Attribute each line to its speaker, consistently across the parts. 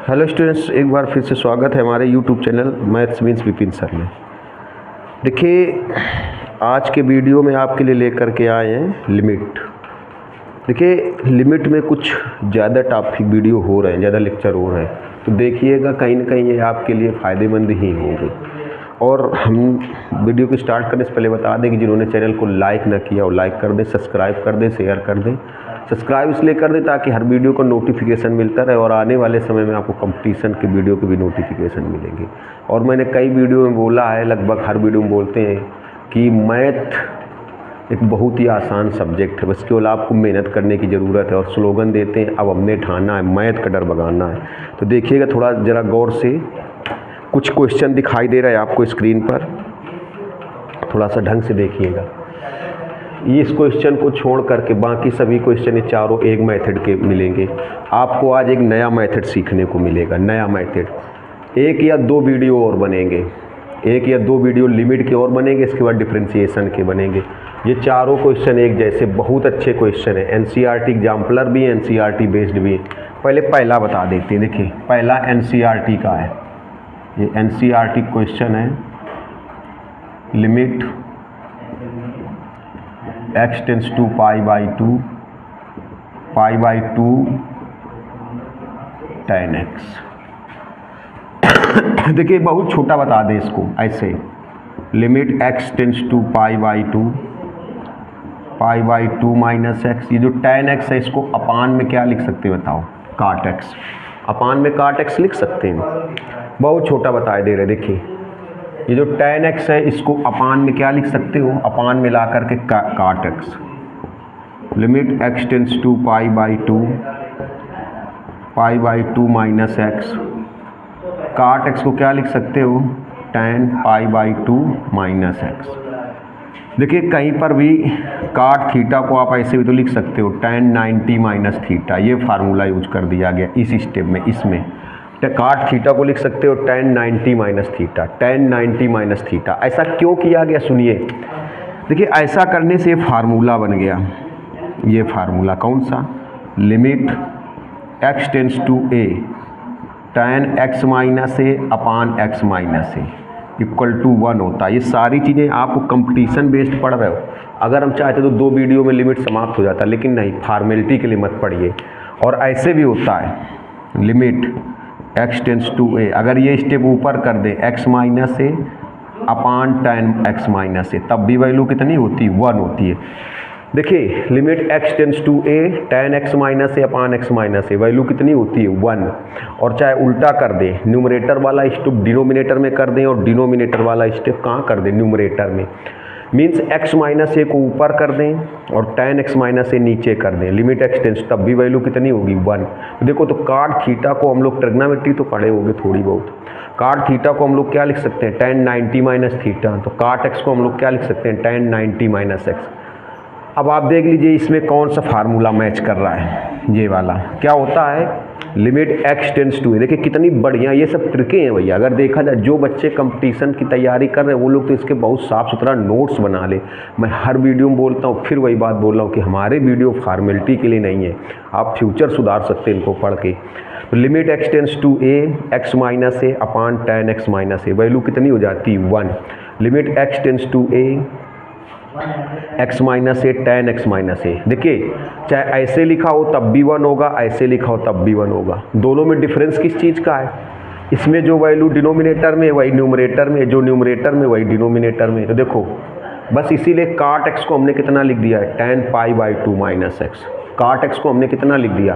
Speaker 1: Hello students, एक बार फिर से स्वागत है हमारे YouTube channel maths means Vipin sir में। देखिए, आज के वीडियो में आपके लिए लेकर के आए हैं लिमिट। देखिए, लिमिट में कुछ ज़्यादा टॉपिक वीडियो हो रहे हैं, ज़्यादा लेक्चर हो रहे हैं, तो देखिएगा कहीं ना कहीं ये आपके लिए फ़ायदेमंद ही होंगे। और हम वीडियो को स्टार्ट करने से पहले बता दें कि जिन्होंने चैनल को लाइक ना किया वो लाइक कर दें, सब्सक्राइब कर दें, शेयर कर दें। सब्सक्राइब इसलिए कर दें ताकि हर वीडियो को नोटिफिकेशन मिलता रहे और आने वाले समय में आपको कंपटीशन के वीडियो के भी नोटिफिकेशन मिलेंगे। और मैंने कई वीडियो में बोला है, लगभग हर वीडियो में बोलते हैं कि मैथ एक बहुत ही आसान सब्जेक्ट है, बस केवल आपको मेहनत करने की ज़रूरत है। और स्लोगन देते हैं, अब हमने ठाना है, मैथ का डर भगाना है। तो देखिएगा थोड़ा ज़रा गौर से, कुछ क्वेश्चन दिखाई दे रहा है आपको स्क्रीन पर, थोड़ा सा ढंग से देखिएगा। इस क्वेश्चन को छोड़ करके बाकी सभी क्वेश्चन ये चारों एक मेथड के मिलेंगे। आपको आज एक नया मेथड सीखने को मिलेगा, नया मेथड। एक या दो वीडियो और बनेंगे, एक या दो वीडियो लिमिट के और बनेंगे, इसके बाद डिफरेंशिएशन के बनेंगे। ये चारों क्वेश्चन एक जैसे बहुत अच्छे क्वेश्चन है, एनसीईआरटी एग्जाम्पलर भी है, एनसीईआरटी बेस्ड भी है। पहले पहला बता देते हैं। देखिए, पहला एनसीईआरटी का है, ये एनसीईआरटी क्वेश्चन है। Limit x tends to pi by two tan x। देखिए, बहुत छोटा बता दें इसको ऐसे, limit x tends to pi by two minus x. ये जो tan x है इसको अपान में क्या लिख सकते हैं बताओ? काट x। अपान में काट x लिख सकते हैं, बहुत छोटा बताए दे रहे। देखिए, ये जो tan x है इसको अपान में क्या लिख सकते हो? अपान में ला करके काट x। Limit x tends to pi by two minus x. काट x को क्या लिख सकते हो? tan pi by two minus x. देखिए, कहीं पर भी काट थीटा को आप ऐसे भी तो लिख सकते हो, tan 90 माइनस थीटा। ये फार्मूला यूज कर दिया गया इस स्टेप में। इसमें काट थीटा को लिख सकते हो tan 90 minus theta, tan 90 minus theta. ऐसा क्यों किया गया सुनिए। देखिए, ऐसा करने से फार्मूला बन गया। ये फार्मूला कौन सा? Limit x tends to a tan x minus a upon x minus a equal to 1 होता है। ये सारी चीज़ें आपको कंपटीशन बेस्ड पढ़ रहे हो। अगर हम चाहते तो दो वीडियो में लिमिट समाप्त हो जाता, लेकिन नहीं, फॉर्मेलिटी के लिए मत पढ़िए। और ऐसे भी होता है, limit x tends to a, अगर ये स्टेप ऊपर कर दें x minus a upon tan x minus a, तब भी वैल्यू कितनी होती है? 1 होती है। देखिए, limit x tends to a tan x minus a upon x minus a, value कितनी होती है? 1। और चाहे उल्टा कर दें, न्यूमरेटर वाला स्टेप डिनोमिनेटर में कर दें और डिनोमिनेटर वाला स्टेप कहाँ कर दें? न्यूमरेटर में। मीन्स x माइनस ए को ऊपर कर दें और tan x माइनस ए नीचे कर दें, लिमिट x टेंस, तब भी वैल्यू कितनी होगी? 1। देखो, तो काट थीटा को हम लोग ट्रिग्नोमेट्री तो पढ़े होंगे थोड़ी बहुत। काट थीटा को हम लोग क्या लिख सकते हैं? tan 90 minus theta. तो काट x को हम लोग क्या लिख सकते हैं? tan 90 minus x. अब आप देख लीजिए इसमें कौन सा फार्मूला मैच कर रहा है। ये वाला क्या होता है? Limit x tends to. देखिए कितनी बढ़िया ये सब ट्रिकें हैं भैया। अगर देखा जाए, जो बच्चे कंपटीशन की तैयारी कर रहे हैं वो लोग तो इसके बहुत साफ़ सुथरा नोट्स बना ले। मैं हर वीडियो में बोलता हूँ, फिर वही बात बोल रहा हूँ कि हमारे वीडियो फॉर्मेलिटी के लिए नहीं है, आप फ्यूचर सुधार सकते हैं इनको पढ़ के। Limit x tends to a x minus a upon tan x minus a, value कितनी हो जाती है? 1। Limit x tends to a x minus a tan x minus a. देखिए, चाहे ऐसे लिखा हो तब भी 1 होगा, ऐसे लिखा हो तब भी 1 होगा। दोनों में डिफरेंस किस चीज़ का है? इसमें जो वैल्यू डिनोमिनेटर में वही न्यूमरेटर में, जो न्यूमरेटर में वही डिनोमिनेटर में। तो देखो, बस इसीलिए काट x को हमने कितना लिख दिया है? tan pi by two minus x. काट x को हमने कितना लिख दिया?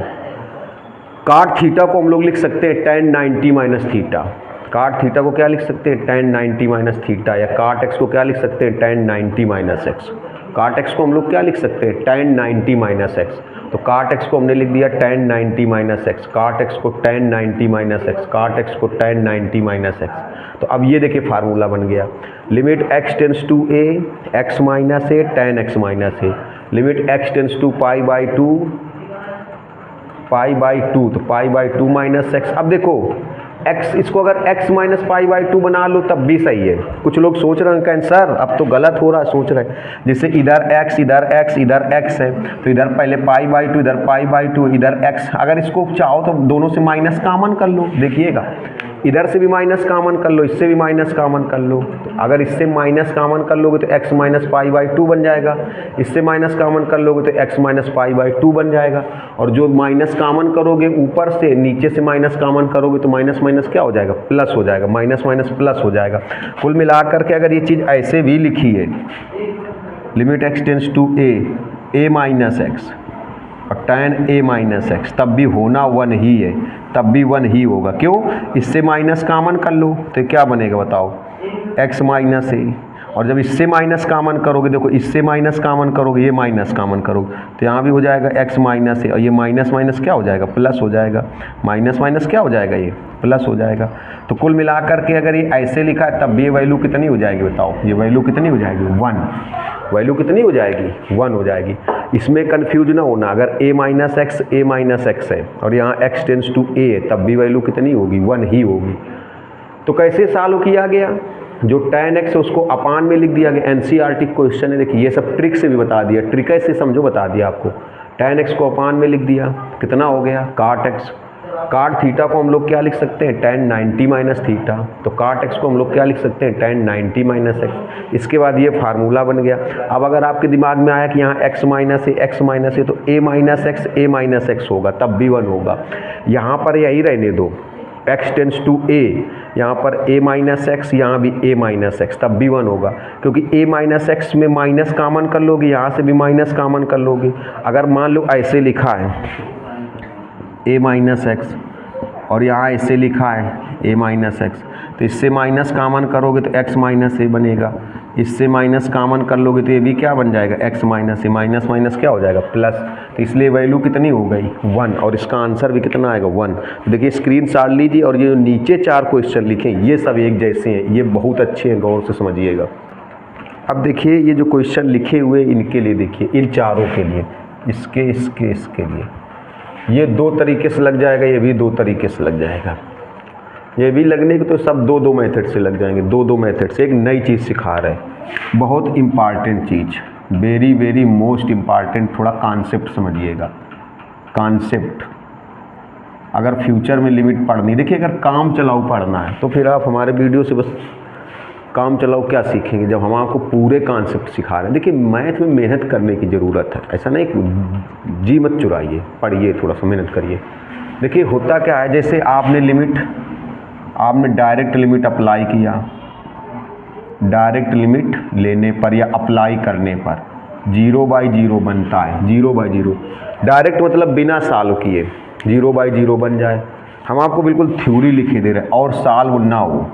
Speaker 1: काट थीटा को हम लोग लिख सकते हैं tan 90 माइनस थीटा। काट थीटा को क्या लिख सकते हैं? tan 90 minus theta. या काट x को क्या लिख सकते हैं? tan 90 minus x. काट x को हम लोग क्या लिख सकते हैं? tan 90 minus x. तो काट x को हमने लिख दिया tan 90 माइनस एक्स, काट x को tan 90 माइनस एक्स, काट x को tan 90 माइनस एक्स। तो अब ये देखिए फार्मूला बन गया। Limit x tends to a x minus a tan x minus a. Limit x tends to pi by two, तो pi by two minus x. अब देखो, x, इसको अगर x माइनस पाई बाई 2 बना लो तब भी सही है। कुछ लोग सोच रहे हैं सर अब तो गलत हो रहा है, सोच रहे हैं जैसे इधर x इधर x इधर x है, तो इधर पहले पाई बाई 2 इधर पाई बाई 2 इधर x, अगर इसको चाहो तो दोनों से माइनस कॉमन कर लो। देखिएगा इधर से भी माइनस कॉमन कर लो, इससे भी माइनस कॉमन कर लो, तो अगर इससे माइनस कॉमन कर लोगे तो x माइनस पाई बाई 2 बन जाएगा, इससे माइनस कॉमन कर लोगे तो x माइनस पाई बाई 2 बन जाएगा। और जो माइनस कॉमन करोगे ऊपर से, नीचे से माइनस कॉमन करोगे तो माइनस माइनस क्या हो जाएगा, प्लस हो जाएगा, माइनस माइनस प्लस हो जाएगा। कुल मिलाकर के अगर ये चीज़ ऐसे भी लिखी है, limit x tends to a minus x और tan a माइनस एक्स, तब भी होना 1 ही है, तब भी 1 ही होगा। क्यों? इससे माइनस कॉमन कर लो तो क्या बनेगा बताओ, x माइनस a, और जब इससे माइनस कॉमन करोगे, देखो इससे माइनस कॉमन करोगे, ये माइनस कॉमन करोगे तो यहाँ भी हो जाएगा x माइनस a, और ये माइनस माइनस क्या हो जाएगा, प्लस हो जाएगा, माइनस माइनस क्या हो जाएगा, ये प्लस हो जाएगा। तो कुल मिलाकर के अगर ये ऐसे लिखा है तब ये वैल्यू कितनी हो जाएगी बताओ, ये वैल्यू कितनी हो जाएगी, 1। वैल्यू कितनी हो जाएगी, 1 हो जाएगी। इसमें कन्फ्यूज ना होना, अगर a माइनस एक्स है और यहाँ x टेंस टू a है तब भी वैल्यू कितनी होगी, 1 ही होगी। तो कैसे सॉल्व किया गया, जो tan x है उसको अपान में लिख दिया गया, एनसीईआरटी क्वेश्चन है। देखिए ये सब ट्रिक से भी बता दिया, ट्रिक ऐसे समझो बता दिया आपको। tan x को अपान में लिख दिया, कितना हो गया cot x, cot थीटा को हम लोग क्या लिख सकते हैं, tan 90 माइनस थीटा, तो cot x को हम लोग क्या लिख सकते हैं, tan 90 माइनस एक्स। इसके बाद ये फार्मूला बन गया। अब अगर आपके दिमाग में आया कि यहाँ x माइनस है तो a माइनस एक्स होगा, तब भी 1 होगा। यहाँ पर यही रहने दो, x टेंस टू a, यहाँ पर a माइनस एक्स, यहाँ भी a माइनस एक्स, तब भी 1 होगा, क्योंकि a माइनस एक्स में माइनस कॉमन कर लोगे, यहाँ से भी माइनस कॉमन कर लोगे। अगर मान लो ऐसे लिखा है a माइनस एक्स और यहाँ ऐसे लिखा है a माइनस एक्स, तो इससे माइनस कॉमन करोगे तो x माइनस a बनेगा, इससे माइनस कॉमन कर लोगे तो ये भी क्या बन जाएगा, x minus a, minus minus क्या हो जाएगा, प्लस। तो इसलिए वैल्यू कितनी हो गई, 1, और इसका आंसर भी कितना आएगा, 1। तो देखिए स्क्रीनशॉट लीजिए, और ये नीचे 4 क्वेश्चन लिखे ये सब एक जैसे हैं, ये बहुत अच्छे हैं, गौर से समझिएगा। अब देखिए ये जो क्वेश्चन लिखे हुए इनके लिए देखिए, इन चारों के लिए, इसके इसके इसके लिए ये 2 तरीके से लग जाएगा, ये भी 2 तरीके से लग जाएगा, ये भी लगने के तो सब 2 मेथड से लग जाएंगे, 2 मेथड से। एक नई चीज़ सिखा रहे हैं, बहुत इम्पॉर्टेंट चीज़, वेरी वेरी मोस्ट इम्पॉर्टेंट, थोड़ा कॉन्सेप्ट समझिएगा। कॉन्सेप्ट अगर फ्यूचर में लिमिट पढ़नी, देखिए अगर काम चलाऊ पढ़ना है तो फिर आप हमारे वीडियो से बस काम चलाओ क्या सीखेंगे, जब हम आपको पूरे कॉन्सेप्ट सिखा रहे हैं। देखिए मैथ में मेहनत करने की ज़रूरत है, ऐसा नहीं जी मत चुराइए, पढ़िए, थोड़ा सा मेहनत करिए। देखिए होता क्या है, जैसे आपने डायरेक्ट लिमिट अप्लाई किया, डायरेक्ट लिमिट लेने पर या अप्लाई करने पर 0/0 बनता है, 0/0 डायरेक्ट मतलब बिना सॉल्व किए 0/0 बन जाए। हम आपको बिल्कुल थ्योरी लिखे दे रहे हैं, और सॉल्व ना हो,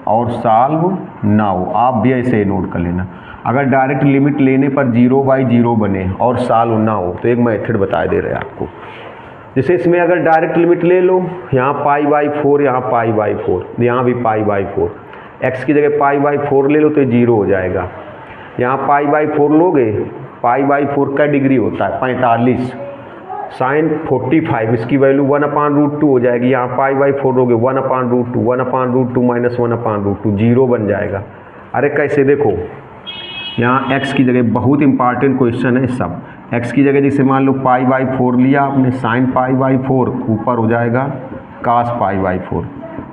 Speaker 1: और सॉल्व ना हो, आप भी ऐसे ही नोट कर लेना। अगर डायरेक्ट लिमिट लेने पर 0/0 बने और सॉल्व ना हो तो एक मेथड बता दे रहे हैं आपको। जैसे इसमें अगर डायरेक्ट लिमिट ले लो, यहाँ π/4, यहाँ π/4, यहाँ भी π/4, x की जगह π/4 ले लो तो 0 हो जाएगा। यहाँ π/4 लोगे, π/4 का डिग्री होता है 45, sin 45, इसकी वैल्यू 1/√2 हो जाएगी। यहाँ π/4 लोगे 1/√2, 1/√2 माइनस 1/√2, 0 बन जाएगा। अरे कैसे, देखो यहाँ x की जगह, बहुत इंपॉर्टेंट क्वेश्चन है सब, x की जगह जैसे मान लो π/4 लिया आपने, sin π/4 ऊपर हो जाएगा cos π/4,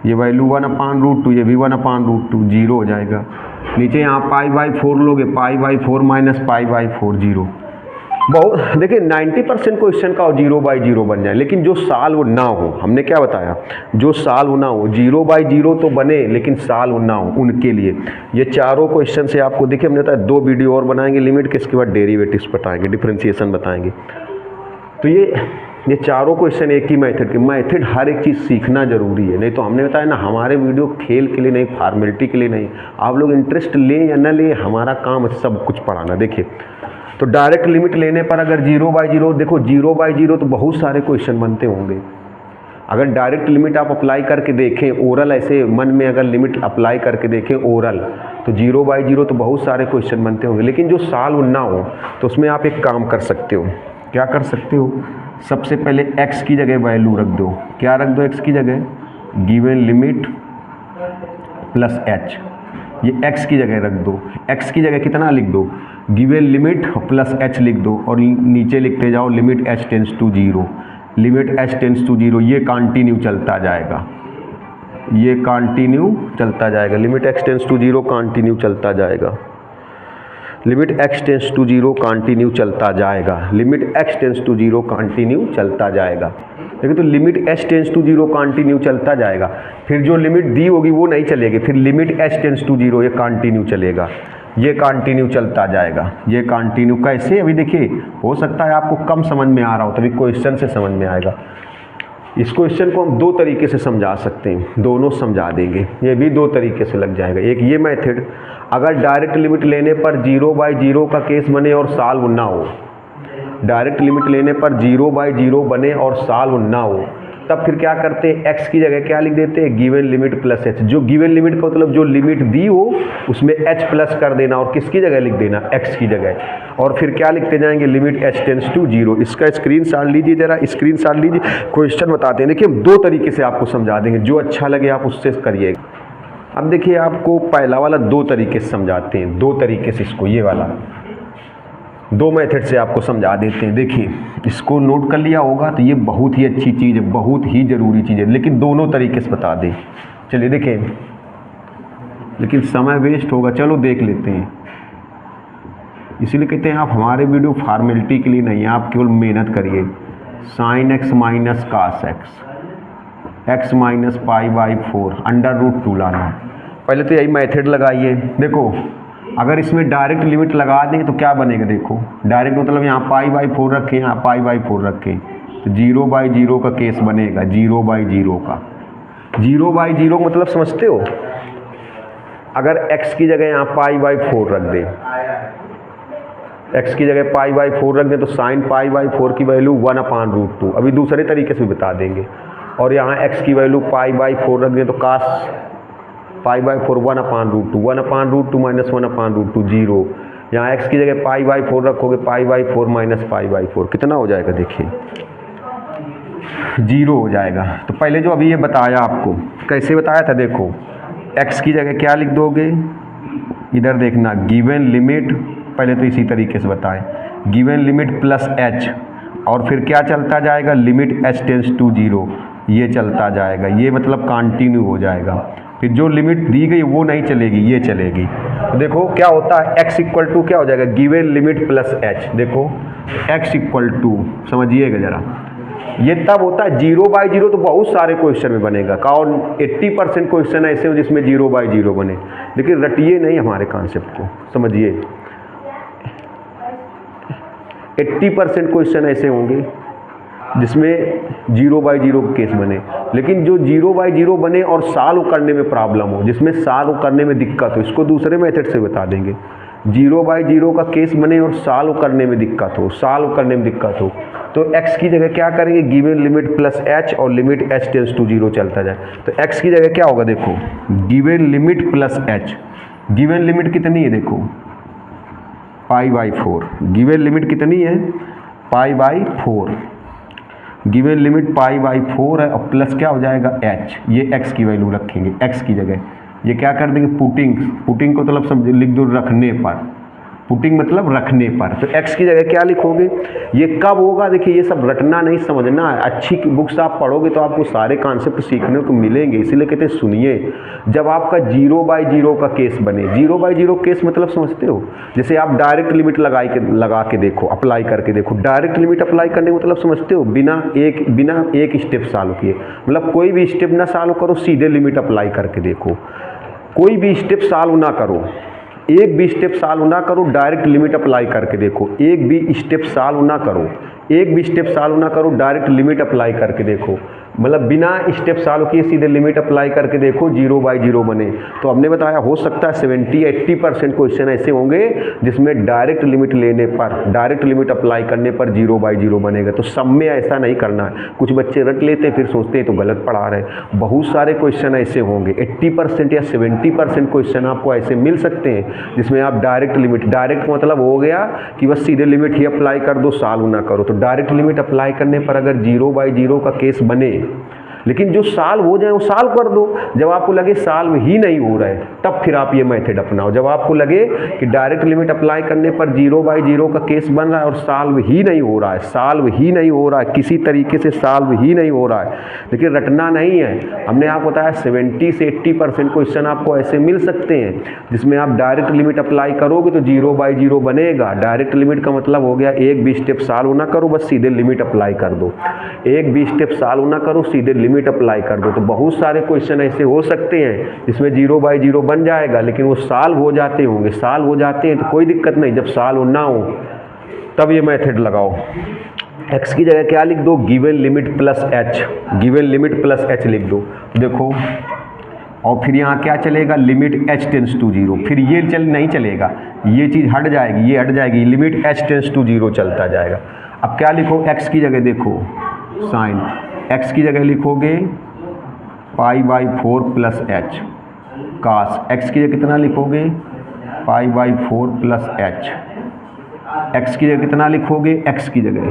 Speaker 1: ये वैल्यू 1/√2, ये भी 1/√2, 0 हो जाएगा। नीचे यहाँ π/4 लोगे, π/4 माइनस π/4, 0। बहुत देखिए 90% क्वेश्चन का 0/0 बन जाए, लेकिन जो सॉल्व ना हो, हमने क्या बताया, जो सॉल्व ना हो, 0/0 तो बने लेकिन सॉल्व ना हो, उनके लिए ये चारों क्वेश्चन से आपको देखिए हमने बताया 2 वीडियो और बनाएंगे लिमिट के, इसके बाद डेरिवेटिव्स बताएंगे, डिफरेंशिएशन बताएंगे। तो ये चारों क्वेश्चन एक ही मेथड के, मेथड हर एक चीज़ सीखना जरूरी है। नहीं तो हमने बताया ना, हमारे वीडियो खेल के लिए नहीं, फॉर्मेलिटी के लिए नहीं, आप लोग इंटरेस्ट लें या ना लें, हमारा काम है सब कुछ पढ़ाना। देखिए तो डायरेक्ट लिमिट लेने पर अगर 0/0, देखो 0/0 तो बहुत सारे क्वेश्चन बनते होंगे। अगर डायरेक्ट लिमिट आप अप्लाई करके देखें, ओरल ऐसे मन में अगर लिमिट अप्लाई करके देखें ओरल, तो 0/0 तो बहुत सारे क्वेश्चन बनते होंगे। लेकिन जो सॉल्व ना हो तो उसमें आप एक काम कर सकते हो, क्या कर सकते हो, सबसे पहले x की जगह वैल्यू रख दो। क्या रख दो x की जगह, गिवन लिमिट प्लस एच, ये x की जगह रख दो, x की जगह कितना लिख दो, गिवन लिमिट प्लस h लिख दो और नीचे लिखते जाओ limit h tends to 0, limit h tends to 0, ये कंटिन्यू चलता जाएगा, ये कंटिन्यू चलता जाएगा, limit x tends to 0 continue चलता जाएगा, limit x tends to 0 continue चलता जाएगा, limit x tends to 0 continue चलता जाएगा। देखिए तो limit h tends to 0 continue चलता जाएगा, फिर जो लिमिट दी होगी वो नहीं चलेगी, फिर लिमिट h टेंस टू 0 ये कंटिन्यू चलेगा, ये कंटिन्यू चलता जाएगा, ये कंटिन्यू कैसे, अभी देखिए हो सकता है आपको कम समझ में आ रहा हो, तभी क्वेश्चन से समझ में आएगा। इस क्वेश्चन को हम दो तरीके से समझा सकते हैं, दोनों समझा देंगे, ये भी दो तरीके से लग जाएगा। एक ये मेथड, अगर डायरेक्ट लिमिट लेने पर 0/0 का केस बने और सॉल्व ना हो, डायरेक्ट लिमिट लेने पर 0/0 बने और सॉल्व ना हो, तब फिर क्या करते हैं, x की जगह क्या लिख देते हैं, गिवन लिमिट प्लस h, जो गिवन लिमिट का मतलब जो लिमिट दी हो उसमें h प्लस कर देना और किसकी जगह लिख देना, x की जगह, और फिर क्या लिखते जाएंगे, लिमिट h टेंस टू 0। इसका स्क्रीनशॉट लीजिए, जरा स्क्रीनशॉट लीजिए, क्वेश्चन बताते हैं। देखिए हम दो तरीके से आपको समझा देंगे, जो अच्छा लगे आप उससे करिएगा। अब देखिए आपको पहला वाला दो तरीके से समझाते हैं, दो तरीके से इसको, ये वाला दो मेथड से आपको समझा देते हैं। देखिए इसको नोट कर लिया होगा तो ये बहुत ही अच्छी चीज़ है, बहुत ही ज़रूरी चीज़ है, लेकिन दोनों तरीके से बता दें। चलिए देखें, लेकिन समय वेस्ट होगा, चलो देख लेते हैं। इसीलिए कहते हैं आप हमारे वीडियो फॉर्मेलिटी के लिए नहीं है, आप केवल मेहनत करिए। Sine x minus cos x minus π/4 √2 लाना। पहले तो यही मेथड लगाइए। देखो अगर इसमें डायरेक्ट लिमिट लगा दें तो क्या बनेगा, देखो डायरेक्ट मतलब यहाँ π/4 रखें, यहाँ π/4 रखें तो 0/0 का केस बनेगा, 0/0 का। 0/0 मतलब समझते हो, अगर x की जगह यहाँ π/4 रख दें, x की जगह π/4 रख दें तो साइन π/4 की वैल्यू 1/√2, अभी दूसरे तरीके से भी बता देंगे। और यहाँ x की वैल्यू π/4 रख दें तो कास π/4 1/√2, 1/√2 माइनस 1/√2 0। यहाँ x की जगह π/4 रखोगे, π/4 माइनस π/4 कितना हो जाएगा, देखिए 0 हो जाएगा। तो पहले जो अभी ये बताया आपको, कैसे बताया था, देखो x की जगह क्या लिख दोगे, इधर देखना गिवन लिमिट, पहले तो इसी तरीके से बताएं, गिवन लिमिट प्लस h, और फिर क्या चलता जाएगा, लिमिट h टेंस टू 0, ये चलता जाएगा, ये मतलब कंटिन्यू हो जाएगा। फिर जो लिमिट दी गई वो नहीं चलेगी, ये चलेगी। तो देखो क्या होता है, x इक्वल टू क्या हो जाएगा, गिवन लिमिट प्लस h। देखो x इक्वल टू, समझिएगा ज़रा, ये तब होता है 0/0, तो बहुत सारे क्वेश्चन में बनेगा, और 80% क्वेश्चन ऐसे हो जिसमें 0/0 बने, लेकिन रटिए नहीं हमारे कॉन्सेप्ट को, समझिए 80% क्वेश्चन ऐसे होंगे जिसमें 0/0 केस बने, लेकिन जो 0/0 बने और सॉल्व करने में प्रॉब्लम हो, जिसमें सॉल्व करने में दिक्कत हो, इसको दूसरे मेथड से बता देंगे। 0/0 का केस बने और सॉल्व करने में दिक्कत हो, सॉल्व करने में दिक्कत हो, तो x की जगह क्या करेंगे, गिवन लिमिट प्लस h और लिमिट h टेंस टू 0 चलता जाए। तो x की जगह क्या होगा, देखो given limit plus h, given limit कितनी है, देखो π/4, गिवन लिमिट कितनी है, π/4, गिवन लिमिट π/4 है, और प्लस क्या हो जाएगा h, ये x की वैल्यू रखेंगे, x की जगह ये क्या कर देंगे, पुटिंग को मतलब समझ लिख दो, रखने पर, पुटिंग मतलब रखने पर। तो x की जगह क्या लिखोगे, ये कब होगा, देखिए ये सब रटना नहीं, समझना है। अच्छी बुक्स आप पढ़ोगे तो आपको सारे कॉन्सेप्ट सीखने को मिलेंगे, इसीलिए कहते हैं सुनिए। जब आपका 0/0 का केस बने, 0/0 केस मतलब समझते हो, जैसे आप डायरेक्ट लिमिट लगा के देखो, अप्लाई करके देखो। डायरेक्ट लिमिट अप्लाई करने का मतलब समझते हो, बिना एक स्टेप सॉल्व किए, मतलब कोई भी स्टेप ना सॉल्व करो, सीधे लिमिट अप्लाई करके देखो। कोई भी स्टेप सॉल्व ना करो, एक भी स्टेप सॉल्व ना करो, डायरेक्ट लिमिट अप्लाई करके देखो। एक भी स्टेप सॉल्व ना करो, एक भी स्टेप सॉल्व ना करो, डायरेक्ट लिमिट अप्लाई करके देखो, मतलब बिना स्टेप सॉल्व किए सीधे लिमिट अप्लाई करके देखो, 0/0 बने। तो हमने बताया हो सकता है 70-80% क्वेश्चन ऐसे होंगे जिसमें डायरेक्ट लिमिट लेने पर, डायरेक्ट लिमिट अप्लाई करने पर 0/0 बनेगा। तो सब में ऐसा नहीं करना है। कुछ बच्चे रट लेते हैं, फिर सोचते हैं तो गलत पढ़ा रहे। बहुत सारे क्वेश्चन ऐसे होंगे, 80% या 70% क्वेश्चन आपको ऐसे मिल सकते हैं जिसमें आप डायरेक्ट लिमिट, डायरेक्ट मतलब हो गया कि बस सीधे लिमिट ही अप्लाई कर दो, सॉल्व ना करो। तो डायरेक्ट लिमिट अप्लाई करने पर अगर 0/0 का केस बने लेकिन जो सॉल्व हो जाए वो सॉल्व कर दो। जब आपको लगे सॉल्व ही नहीं हो रहा है तब फिर आप ये मेथड अपनाओ। जब आपको लगे कि डायरेक्ट लिमिट अप्लाई करने पर 0/0 का केस बन रहा है और सॉल्व ही नहीं हो रहा है, सॉल्व ही नहीं हो रहा है, किसी तरीके से सॉल्व ही नहीं हो रहा है, लेकिन रटना नहीं है। हमने आपको बताया 70 से 80% क्वेश्चन आपको ऐसे मिल सकते हैं जिसमें आप डायरेक्ट लिमिट अप्लाई करोगे तो 0/0 बनेगा। डायरेक्ट लिमिट का मतलब हो गया एक भी स्टेप सॉल्व ना करो, बस सीधे लिमिट अप्लाई कर दो। एक भी स्टेप सॉल्व ना करो, सीधे लिमिट अप्लाई कर दो। तो बहुत सारे क्वेश्चन ऐसे हो सकते हैं जिसमें 0/0 बन जाएगा, लेकिन वो सॉल्व हो जाते होंगे। सॉल्व हो जाते हैं तो कोई दिक्कत नहीं, जब सॉल्व ना हो तब ये मेथड लगाओ। x की जगह क्या लिख दो, given limit plus H, given limit plus H लिख दो। देखो और फिर यहाँ क्या चलेगा, लिमिट h टेंस टू 0। फिर ये नहीं चलेगा, ये चीज़ हट जाएगी, ये हट जाएगी, लिमिट h टेंस टू 0 चलता जाएगा। अब क्या लिखो, x की जगह देखो साइन, x की जगह लिखोगे π/4 प्लस एच कास, x की जगह कितना लिखोगे π/4 प्लस एच, x की जगह कितना लिखोगे, x की जगह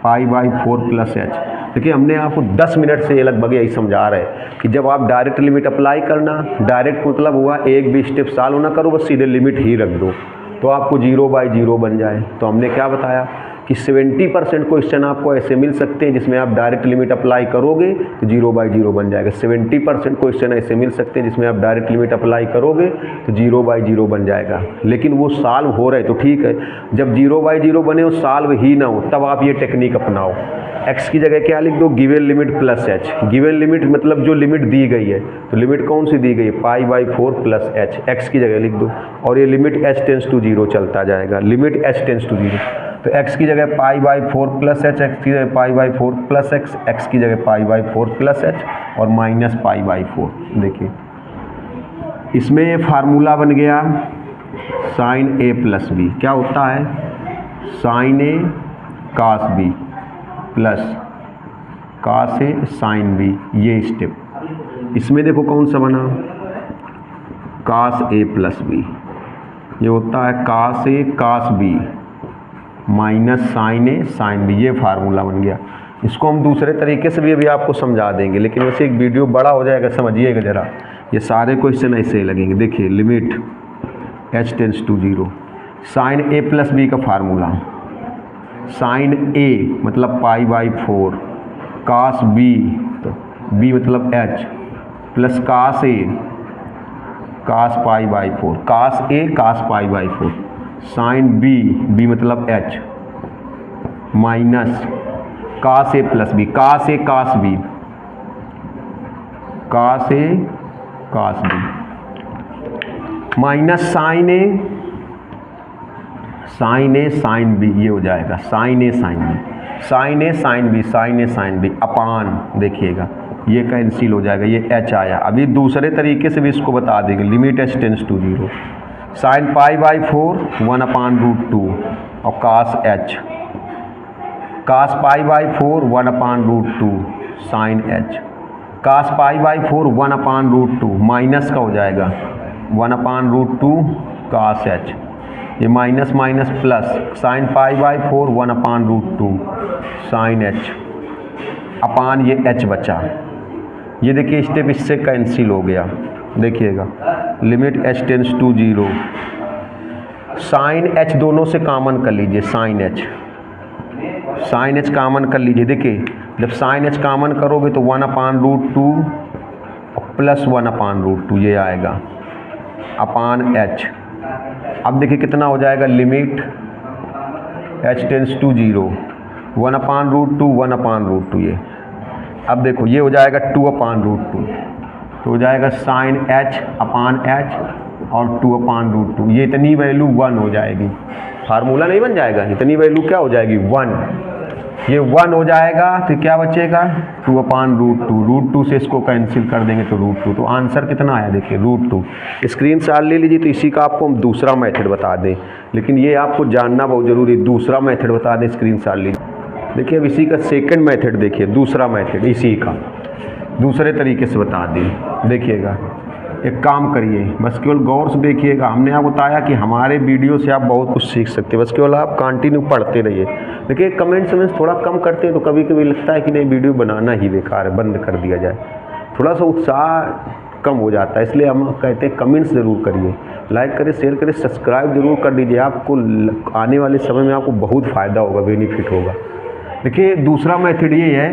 Speaker 1: π/4 प्लस एच। देखिए हमने आपको 10 मिनट से ये लगभग यही समझा रहे हैं कि जब आप डायरेक्ट लिमिट अप्लाई करना, डायरेक्ट मतलब हुआ एक भी स्टेप सॉल्व ना करो, बस सीधे लिमिट ही रख दो तो आपको 0/0 बन जाए। तो हमने क्या बताया कि 70% क्वेश्चन आपको ऐसे मिल सकते हैं जिसमें आप डायरेक्ट लिमिट अप्लाई करोगे तो 0/0 बन जाएगा। 70% क्वेश्चन ऐसे मिल सकते हैं जिसमें आप डायरेक्ट लिमिट अप्लाई करोगे तो 0/0 बन जाएगा, लेकिन वो सॉल्व हो रहे तो ठीक है। जब 0/0 बने वो सॉल्व ही ना हो तब आप ये टेक्निक अपनाओ। x की जगह क्या लिख दो, given limit plus H. Given limit मतलब जो लिमिट दी गई है, तो लिमिट कौन सी दी गई है, π/4 प्लस एच, x की जगह लिख दो। और ये लिमिट h टेंस टू 0 चलता जाएगा, लिमिट h टेंस टू 0। तो x की जगह π/4 प्लस एच, x की जगह π/4 प्लस एक्स, x की जगह π/4 प्लस एच और माइनस π/4। देखिए इसमें ये फार्मूला बन गया साइन a प्लस बी। क्या होता है, sine a cos b plus cos a sine b, ये स्टेप। इसमें देखो कौन सा बना, कास ए प्लस बी, ये होता है कास a cos b minus sine a sine b, ये फार्मूला बन गया। इसको हम दूसरे तरीके से भी अभी आपको समझा देंगे, लेकिन वैसे एक वीडियो बड़ा हो जाएगा, समझिएगा ज़रा। ये सारे क्वेश्चन ऐसे ही लगेंगे। देखिए limit h tends to 0, sine a plus b का फार्मूला, साइन ए मतलब π/4, कास बी तो बी मतलब h plus cos a cos π/4, cos a cos π/4, sine b b मतलब h minus cos a plus b, cos a cos b, cos a cos b minus sine a sine b, ये हो जाएगा sine a sine b, sine a sine b, sine a sine B अपान, देखिएगा ये cancel हो जाएगा, ये h आया। अभी दूसरे तरीके से भी इसको बता देंगे, limit h tends to 0, sine π/4 1/√2 और cos h, cos π/4 1/√2 sine h, cos π/4 1/√2 minus का हो जाएगा 1/√2 कास h, ये minus minus plus, sine π/4 1/√2 sine h upon ये h बचा। ये देखिए स्टेप इससे कैंसिल हो गया, देखिएगा limit h tends to 0, sine h दोनों से कॉमन कर लीजिए, साइन h कॉमन कर लीजिए। देखिए जब साइन h कॉमन करोगे तो 1/√2 प्लस 1/√2 ये आएगा अपान h। अब देखिए कितना हो जाएगा, लिमिट h टेंस टू 0, 1/√2 1/√2 ये। अब देखो ये हो जाएगा 2/√2, तो हो जाएगा साइन h अपान h और 2/√2, ये इतनी वैल्यू 1 हो जाएगी। फार्मूला नहीं बन जाएगा, इतनी वैल्यू क्या हो जाएगी 1, ये 1 हो जाएगा तो क्या बचेगा 2/√2, √2 से इसको कैंसिल कर देंगे तो √2, तो आंसर कितना आया देखिए √2। स्क्रीन शॉट ले लीजिए। तो इसी का आपको हम दूसरा मेथड बता दें, लेकिन ये आपको जानना बहुत ज़रूरी, दूसरा मेथड बता दें, स्क्रीन शॉट लीजिए। देखिए अब इसी का सेकंड मेथड देखिए, दूसरा मेथड इसी का दूसरे तरीके से बता दें। देखिएगा एक काम करिए, बस केवल गौर से देखिएगा। हमने आपको बताया कि हमारे वीडियो से आप बहुत कुछ सीख सकते हैं, बस केवल आप कंटिन्यू पढ़ते रहिए। देखिए कमेंट्स में थोड़ा कम करते हैं तो कभी कभी लगता है कि नहीं वीडियो बनाना ही बेकार है, बंद कर दिया जाए, थोड़ा सा उत्साह कम हो जाता है। इसलिए हम कहते हैं कमेंट्स ज़रूर करिए, लाइक करें, शेयर करें, सब्सक्राइब जरूर कर दीजिए। आपको आने वाले समय में आपको बहुत फ़ायदा होगा, बेनिफिट होगा। देखिए दूसरा मेथड ये है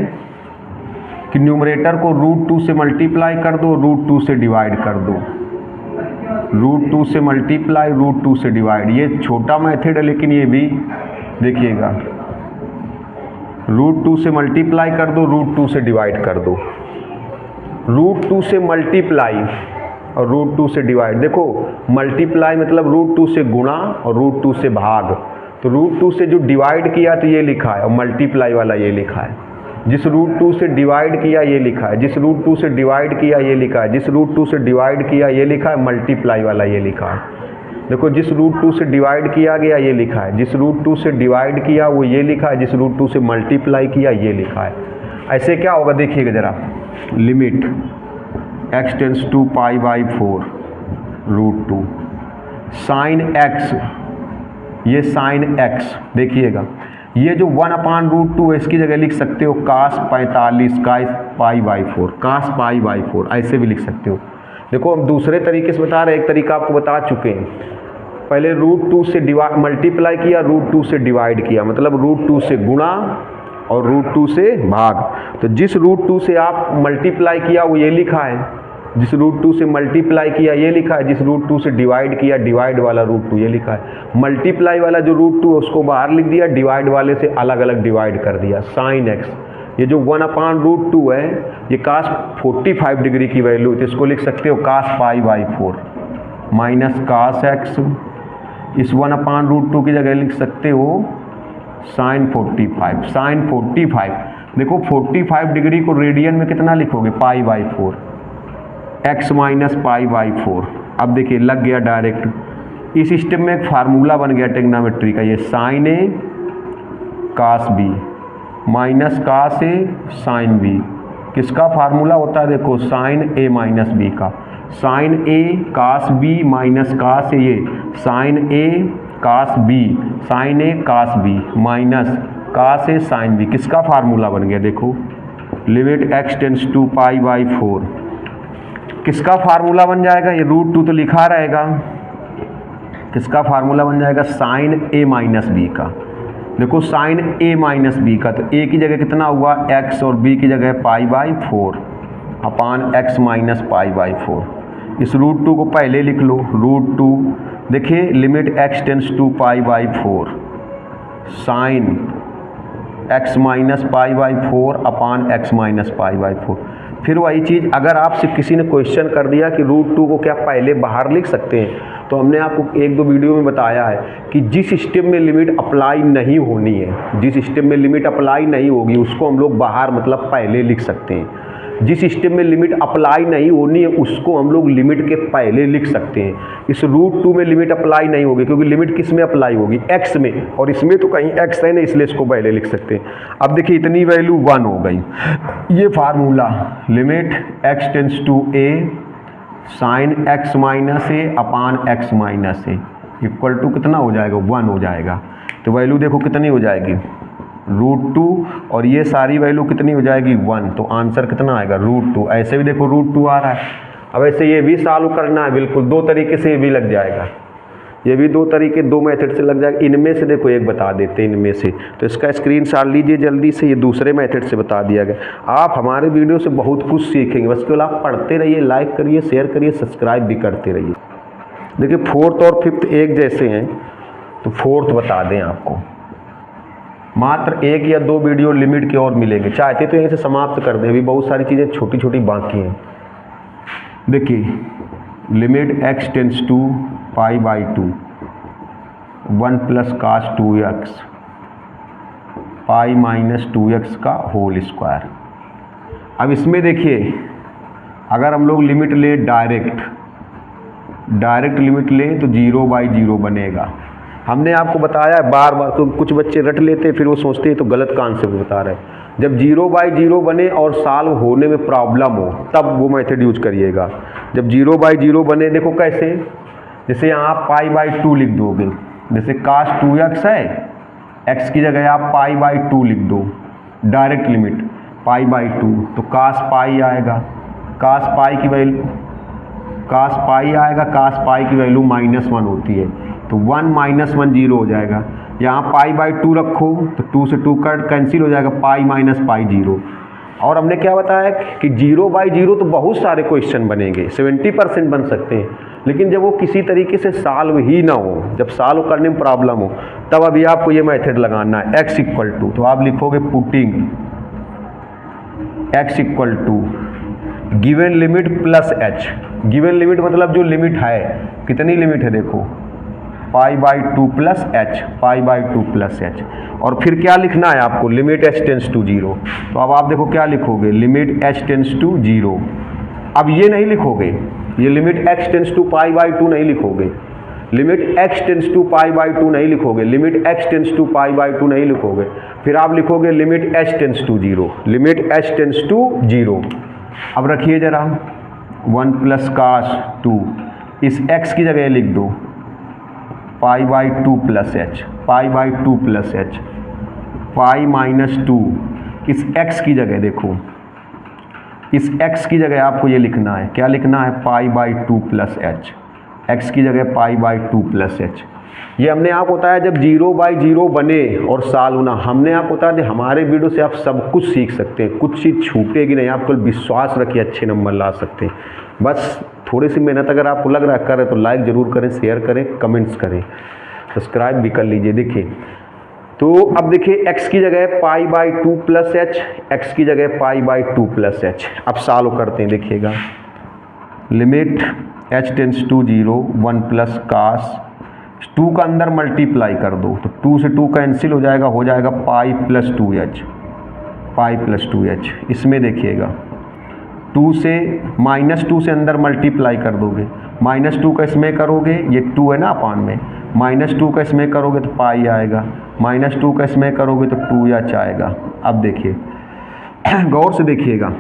Speaker 1: कि न्यूमरेटर को √2 से मल्टीप्लाई कर दो, √2 से डिवाइड कर दो, √2 से मल्टीप्लाई, √2 से डिवाइड। ये छोटा मेथड है लेकिन ये भी देखिएगा, √2 से मल्टीप्लाई कर दो, √2 से डिवाइड कर दो, √2 से मल्टीप्लाई और √2 से डिवाइड। देखो मल्टीप्लाई मतलब √2 से गुणा और √2 से भाग, तो √2 से जो डिवाइड किया तो ये लिखा है और मल्टीप्लाई वाला ये लिखा है। जिस √2 से डिवाइड किया ये लिखा है, जिस √2 से डिवाइड किया ये लिखा है, जिस √2 से डिवाइड किया ये लिखा है, मल्टीप्लाई वाला ये लिखा है। देखो जिस √2 से डिवाइड किया गया ये लिखा है, जिस √2 से डिवाइड किया वो ये लिखा है, जिस √2 से मल्टीप्लाई किया ये लिखा है। ऐसे क्या होगा देखिएगा ज़रा, limit x tends to π/4 √2 sine x, ये साइन x देखिएगा, ये जो 1/√2 है इसकी जगह लिख सकते हो cos 45 π/4, cos π/4 ऐसे भी लिख सकते हो। देखो हम दूसरे तरीके से बता रहे हैं, एक तरीका आपको बता चुके हैं। पहले √2 से मल्टीप्लाई किया, √2 से डिवाइड किया, मतलब √2 से गुणा और √2 से भाग। तो जिस √2 से आप मल्टीप्लाई किया वो ये लिखा है, जिस √2 से मल्टीप्लाई किया ये लिखा है, जिस √2 से डिवाइड किया डिवाइड वाला √2 ये लिखा है। मल्टीप्लाई वाला जो √2 है उसको बाहर लिख दिया, डिवाइड वाले से अलग अलग डिवाइड कर दिया। साइन x, ये जो 1/√2 है ये cos 45 डिग्री की वैल्यू, तो इसको लिख सकते हो cos π/4 माइनस cos x, इस 1/√2 की जगह लिख सकते हो साइन 45, साइन 45। देखो 45 डिग्री को रेडियन में कितना लिखोगे, π/4, x माइनस π/4। अब देखिए लग गया डायरेक्ट, इस सिस्टम में एक फार्मूला बन गया ट्रिग्नोमेट्री का, ये sine a cos b minus cos a sine b। किसका फार्मूला होता है देखो, साइन a माइनस b का, sine a cos b minus cos a, ये sine a cos b, sine a cos b minus cos a sine b। किसका formula बन गया देखो, लिमिट x टेंस टू π/4, किसका फार्मूला बन जाएगा, ये √2 तो लिखा रहेगा, किसका फार्मूला बन जाएगा, साइन a माइनस b का। देखो साइन a माइनस b का, तो a की जगह कितना हुआ x और b की जगह π/4 अपान x माइनस π/4। इस √2 को पहले लिख लो, √2 देखिए limit x tends to π/4 sine x minus π/4 upon x minus π/4। फिर वही चीज़ अगर आपसे किसी ने क्वेश्चन कर दिया कि √2 को क्या पहले बाहर लिख सकते हैं, तो हमने आपको 1-2 वीडियो में बताया है कि जिस सिस्टम में लिमिट अप्लाई नहीं होनी है, जिस सिस्टम में लिमिट अप्लाई नहीं होगी उसको हम लोग बाहर मतलब पहले लिख सकते हैं। जिस सिस्टम में लिमिट अप्लाई नहीं होनी है उसको हम लोग लिमिट के पहले लिख सकते हैं। इस √2 में लिमिट अप्लाई नहीं होगी क्योंकि लिमिट किस में अप्लाई होगी, x में, और इसमें तो कहीं x है नहीं, इसलिए इसको पहले लिख सकते हैं। अब देखिए इतनी वैल्यू 1 हो गई, ये formula limit x tends to a sine x minus a upon x minus a equal to कितना हो जाएगा, 1 हो जाएगा। तो वैल्यू देखो कितनी हो जाएगी, √2, और ये सारी वैल्यू कितनी हो जाएगी 1, तो आंसर कितना आएगा √2। ऐसे भी देखो √2 आ रहा है। अब ऐसे ये भी सॉल्व करना है, बिल्कुल 2 तरीके से ये भी लग जाएगा, ये भी 2 तरीके 2 मेथड से लग जाएगा। इनमें से देखो एक बता देते हैं इनमें से, तो इसका स्क्रीनशॉट लीजिए जल्दी से, ये दूसरे मेथड से बता दिया गया। आप हमारे वीडियो से बहुत कुछ सीखेंगे, बस केवल आप पढ़ते रहिए, लाइक करिए, शेयर करिए, सब्सक्राइब भी करते रहिए। देखिए 4th और 5th एक जैसे हैं, तो 4th बता दें आपको, मात्र 1 या 2 वीडियो लिमिट के और मिलेंगे, चाहते तो यहीं से समाप्त कर दें, अभी बहुत सारी चीज़ें छोटी छोटी बाकी हैं। देखिए limit x tends to π/2 1 plus cos 2x pi minus 2x का होल स्क्वायर। अब इसमें देखिए अगर हम लोग लिमिट ले डायरेक्ट लिमिट लें तो 0/0 बनेगा। हमने आपको बताया है बार बार, तो कुछ बच्चे रट लेते हैं फिर वो सोचते हैं तो गलत कॉन्सेप्ट बता रहे हैं। जब 0/0 बने और सॉल्व होने में प्रॉब्लम हो तब वो मेथड यूज करिएगा। जब 0/0 बने, देखो कैसे, जैसे यहाँ आप π/2 लिख दोगे, जैसे cos 2x है, x की जगह आप पाई बाई 2 लिख दो, डायरेक्ट लिमिट पाई बाई 2, तो कास पाई आएगा, कास पाई की वैल्यू कास पाई आएगा, कास पाई की वैल्यू -1 होती है, तो 1 - 1 0 हो जाएगा। यहाँ पाई बाई 2 रखो तो 2 से 2 कट कैंसिल हो जाएगा, पाई माइनस पाई 0। और हमने क्या बताया कि 0/0 तो बहुत सारे क्वेश्चन बनेंगे, 70% बन सकते हैं, लेकिन जब वो किसी तरीके से सॉल्व ही ना हो, जब सॉल्व करने में प्रॉब्लम हो, तब अभी आपको ये मेथड लगाना है। x इक्वल टू, तो आप लिखोगे putting x equal to given limit plus h। Given limit मतलब जो लिमिट है, कितनी लिमिट है देखो, pi by 2 plus h, pi by 2 plus h। और फिर क्या लिखना है आपको, लिमिट h टेंस टू 0। तो अब आप देखो क्या लिखोगे, लिमिट h टेंस टू 0। अब ये नहीं लिखोगे, ये limit x tends to pi by 2 नहीं लिखोगे, limit x tends to pi by 2 नहीं लिखोगे, limit x tends to pi by 2 नहीं लिखोगे, फिर आप लिखोगे limit h tends to 0, limit h tends to 0। अब रखिए जरा 1 प्लस कास 2, इस x की जगह लिख दो पाई by 2 plus h, pi by 2 plus h, pi minus 2, इस x की जगह देखो, इस x की जगह आपको ये लिखना है, क्या लिखना है, पाई बाई 2 प्लस h, x की जगह पाई बाई 2 प्लस h। ये हमने आपको बताया जब 0/0 बने और सॉल्व होना, हमने आपको बताया कि हमारे वीडियो से आप सब कुछ सीख सकते हैं, कुछ चीज़ छूटेगी नहीं, आप केवल विश्वास रखिए, अच्छे नंबर ला सकते हैं। बस थोड़ी सी मेहनत अगर आपको लग रहा है करें तो लाइक ज़रूर करें, शेयर करें, कमेंट्स करें, सब्सक्राइब भी कर लीजिए। देखिए तो अब देखिए x की जगह pi by 2 plus h, x की जगह पाई बाई 2 प्लस h। अब सॉल्व करते हैं, देखिएगा limit h tends to 0, 1 plus cos 2 का अंदर मल्टीप्लाई कर दो तो 2 से 2 कैंसिल हो जाएगा पाई प्लस 2h, पाई प्लस 2h। इसमें देखिएगा 2 से -2 से अंदर मल्टीप्लाई कर दोगे, -2 का इसमें करोगे, ये 2 है ना अपान में, -2 का इसमें करोगे तो पाई आएगा, -2 का इसमें करोगे तो 2h आएगा। अब देखिए गौर से देखिएगा,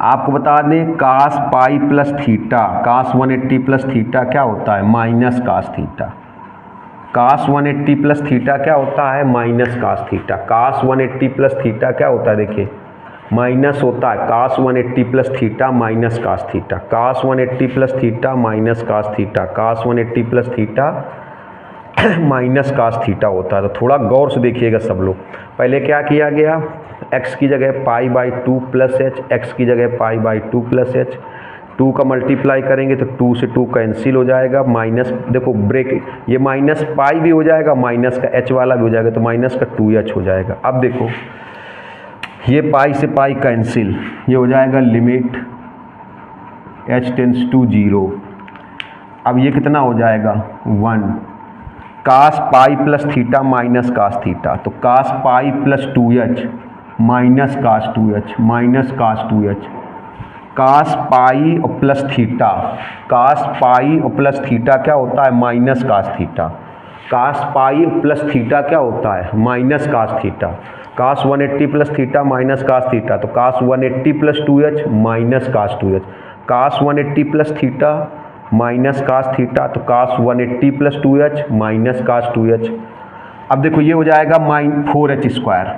Speaker 1: आपको बता दें cos pi plus theta, cos 180 plus theta क्या होता है, minus cos theta. Cos 180 plus theta क्या होता है, minus cos theta. Cos 180 plus theta क्या होता है, देखिए माइनस होता है, cos 180 plus theta minus cos theta, cos 180 plus theta minus cos theta, cos 180 plus theta minus cos theta होता है। तो थोड़ा गौर से देखिएगा सब लोग। पहले क्या किया गया, x की जगह pi by 2 plus h, x की जगह पाई बाई 2 प्लस h, 2 का मल्टीप्लाई करेंगे तो 2 से 2 कैंसिल हो जाएगा, माइनस देखो ब्रेक, ये माइनस पाई भी हो जाएगा, माइनस का h वाला भी हो जाएगा, तो माइनस का 2h हो जाएगा। अब देखो ये पाई से पाई कैंसिल, ये हो जाएगा लिमिट h टेंस टू 0। अब ये कितना हो जाएगा 1, cos pi plus theta minus cos theta, तो cos pi plus 2h minus cos 2h, minus cos 2h, cos pi और प्लस थीटा, कास पाई और प्लस थीटा क्या होता है, minus cos theta. Cos pi plus theta क्या होता है, minus cos theta. Cos 180 plus theta minus cos theta, तो cos 180 plus 2h minus cos 2h, cos 180 plus theta minus cos theta, तो cos 180 plus 2h minus cos 2h। अब देखो ये हो जाएगा 4h स्क्वायर,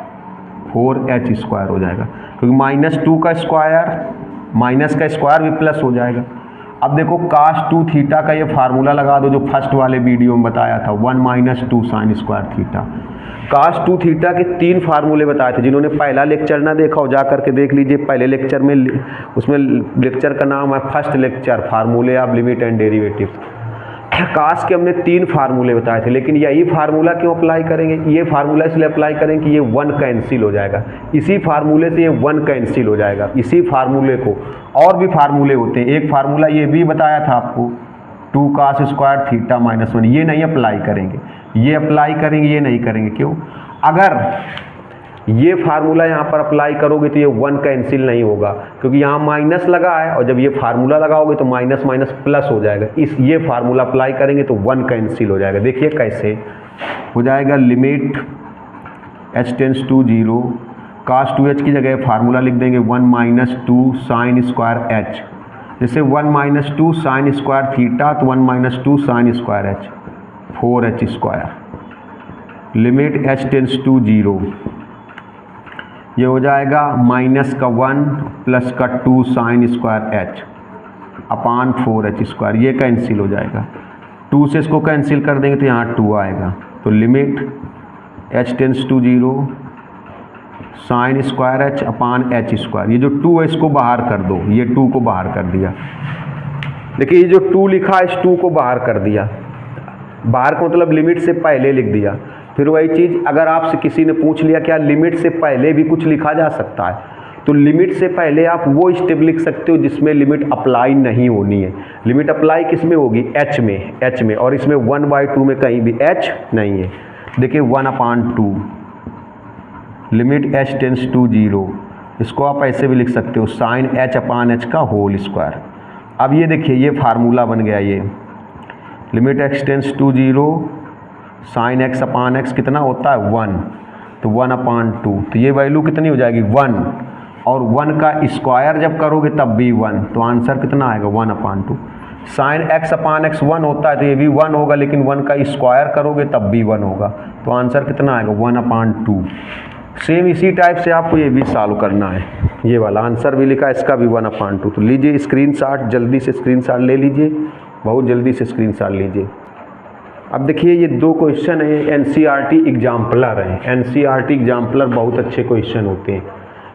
Speaker 1: 4h स्क्वायर हो जाएगा, क्योंकि -2 का स्क्वायर माइनस का स्क्वायर भी प्लस हो जाएगा। अब देखो कास 2 थीटा का ये फार्मूला लगा दो जो फर्स्ट वाले वीडियो में बताया था, 1 - 2 साइन स्क्वायर थीटा। कास 2 थीटा के 3 फार्मूले बताए थे, जिन्होंने पहला लेक्चर ना देखा हो जा करके देख लीजिए। पहले लेक्चर में, उसमें लेक्चर का नाम है फर्स्ट लेक्चर, फार्मूले ऑफ लिमिट एंड डेरिवेटिव। कास के हमने 3 फार्मूले बताए थे, लेकिन यही फार्मूला क्यों अप्लाई करेंगे, ये फार्मूला इसलिए अप्लाई करेंगे कि ये 1 कैंसिल हो जाएगा, इसी फार्मूले से ये 1 कैंसिल हो जाएगा। इसी फार्मूले को, और भी फार्मूले होते हैं, एक फार्मूला ये भी बताया था आपको 2 कास स्क्वायर थीटा -1, ये नहीं अप्लाई करेंगे, ये अप्लाई करेंगे, ये नहीं करेंगे। क्यों, अगर ये फार्मूला यहाँ पर अप्लाई करोगे तो ये 1 कैंसिल नहीं होगा, क्योंकि यहाँ माइनस लगा है, और जब ये फार्मूला लगाओगे तो माइनस माइनस प्लस हो जाएगा। ये फार्मूला अप्लाई करेंगे तो 1 कैंसिल हो जाएगा। देखिए कैसे हो जाएगा, limit h tends to 0, cos 2h की जगह फार्मूला लिख देंगे 1 - 2 साइन स्क्वायर h, जैसे 1 - 2 साइन स्क्वायर थीटा, तो 1 - 2 sine square h, 4h square. Limit h tends to 0, ये हो जाएगा माइनस का 1 प्लस का 2 साइन स्क्वायर h अपान 4h स्क्वायर, ये कैंसिल हो जाएगा। 2 से इसको कैंसिल कर देंगे तो यहाँ 2 आएगा। तो limit h tends to 0 sine square h upon h square, ये जो 2 है इसको बाहर कर दो, ये 2 को बाहर कर दिया। देखिए ये जो 2 लिखा है इस 2 को बाहर कर दिया, बाहर का मतलब लिमिट से पहले लिख दिया। फिर वही चीज़ अगर आपसे किसी ने पूछ लिया क्या लिमिट से पहले भी कुछ लिखा जा सकता है, तो लिमिट से पहले आप वो स्टेप लिख सकते हो जिसमें लिमिट अप्लाई नहीं होनी है। लिमिट अप्लाई किस में होगी? h में, और इसमें 1/2 में कहीं भी h नहीं है। देखिए 1/2 लिमिट h टेंस टू 0, इसको आप ऐसे भी लिख सकते हो साइन h अपान h का होल स्क्वायर। अब ये देखिए ये फार्मूला बन गया, ये limit x tends to 0 sine x upon x कितना होता है 1, तो 1/2, तो ये वैल्यू कितनी हो जाएगी 1, और 1 का स्क्वायर जब करोगे तब भी 1, तो आंसर कितना आएगा 1/2। साइन x अपान x 1 होता है तो ये भी 1 होगा, लेकिन 1 का स्क्वायर करोगे तब भी 1 होगा, तो आंसर कितना आएगा 1/2। सेम इसी टाइप से आपको ये भी सॉल्व करना है। ये वाला आंसर भी लिखा है, इसका भी 1/2। तो लीजिए स्क्रीनशॉट, जल्दी से स्क्रीनशॉट ले लीजिए, बहुत जल्दी से स्क्रीनशॉट लीजिए। अब देखिए ये 2 क्वेश्चन है, एनसीईआरटी एग्जाम्पलर हैं। एनसीईआरटी एग्जाम्पलर बहुत अच्छे क्वेश्चन होते हैं।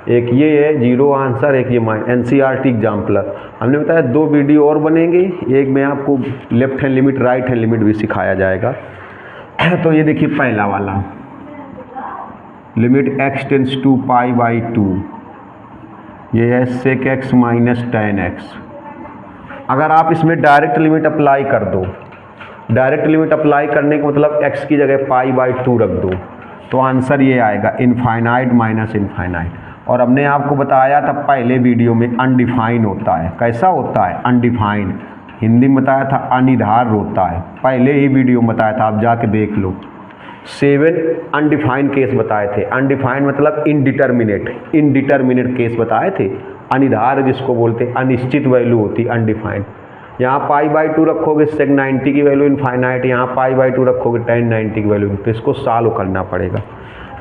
Speaker 1: एक ये है 0 आंसर, एक ये एनसीईआरटी एग्जाम्पलर। हमने बताया 2 वीडियो और बनेंगे, एक में आपको left hand limit right hand limit भी सिखाया जाएगा। तो ये देखिए पहला वाला लिमिट x टेंस टू π/2, ये है sec x minus tan x। अगर आप इसमें डायरेक्ट लिमिट अप्लाई कर दो, डायरेक्ट लिमिट अप्लाई करने का मतलब x की जगह π/2 रख दो, तो आंसर ये आएगा इनफाइनाइट माइनस इनफाइनाइट। और हमने आपको बताया था पहले वीडियो में अनडिफाइन होता है। कैसा होता है? अनडिफाइन। हिंदी में बताया था अनिर्धार होता है, पहले ही वीडियो में बताया था, आप जाके देख लो। 7 अनडिफाइंड केस बताए थे। अनडिफाइंड मतलब इनडिटर्मिनेट केस बताए थे। अनिर्धार जिसको बोलते अनिश्चित वैल्यू होती अनडिफाइंड। यहाँ π/2 रखोगे sec 90 की वैल्यू इनफाइनाइट, यहाँ π/2 रखोगे tan 90 की वैल्यू, तो इसको सॉल्व करना पड़ेगा।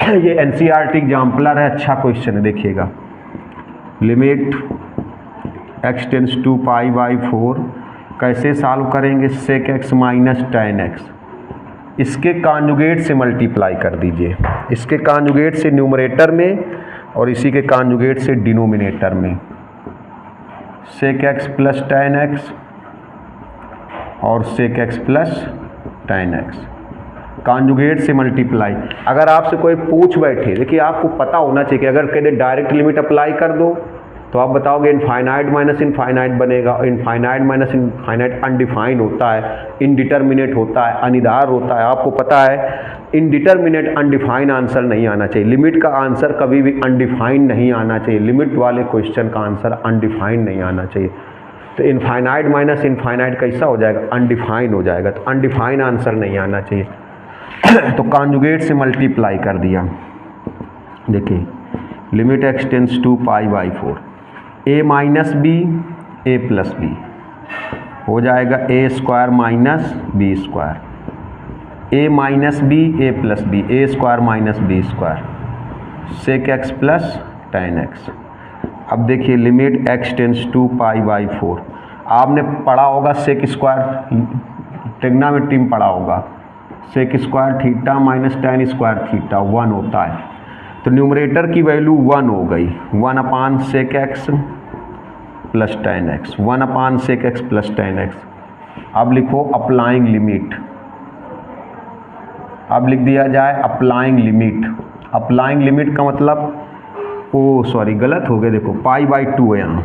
Speaker 1: ये एनसीईआरटी एग्जाम्पलर है, अच्छा क्वेश्चन है, देखिएगा। लिमिट x टेंस टू π/4 कैसे सॉल्व करेंगे? sec x minus tan x, इसके कॉन्जुगेट से मल्टीप्लाई कर दीजिए, इसके कॉन्जुगेट से न्यूमरेटर में और इसी के कॉन्जुगेट से डिनोमिनेटर में। sec x plus tan x और sec x plus tan x, conjugate से मल्टीप्लाई। अगर आपसे कोई पूछ बैठे, देखिए आपको पता होना चाहिए कि अगर कहते डायरेक्ट लिमिट अप्लाई कर दो तो आप बताओगे इनफाइनाइट माइनस इनफाइनाइट बनेगा। इनफाइनाइट माइनस इनफाइनाइट अनडिफाइन होता है, इनडिटर्मिनेट होता है, अनिर्धार होता है। आपको पता है इनडिटर्मिनेट अनडिफाइन आंसर नहीं आना चाहिए। लिमिट का आंसर कभी भी अनडिफाइन नहीं आना चाहिए। लिमिट वाले क्वेश्चन का आंसर अनडिफाइन नहीं आना चाहिए। तो इनफाइनाइट माइनस इनफाइनाइट कैसा हो जाएगा? अनडिफाइन हो जाएगा। तो अनडिफाइन आंसर नहीं आना चाहिए। तो कॉन्जुगेट से मल्टीप्लाई कर दिया। देखिए limit x tends to π/4, a minus b a plus b हो जाएगा a square minus B square, a minus b a plus b, a square minus B square, sec x plus tan x। अब देखिए limit x tends to π/4, आपने पढ़ा होगा sec square, trigonometry में पढ़ा होगा, sec square theta minus tan square theta 1 होता है। तो न्यूमरेटर की वैल्यू 1 हो गई, 1/sec x plus tan x, 1/sec x plus tan x। अब लिखो अप्लाइंग लिमिट, अब लिख दिया जाए अप्लाइंग लिमिट। अप्लाइंग लिमिट का मतलब सॉरी गलत हो गया, देखो π/2 है यहाँ,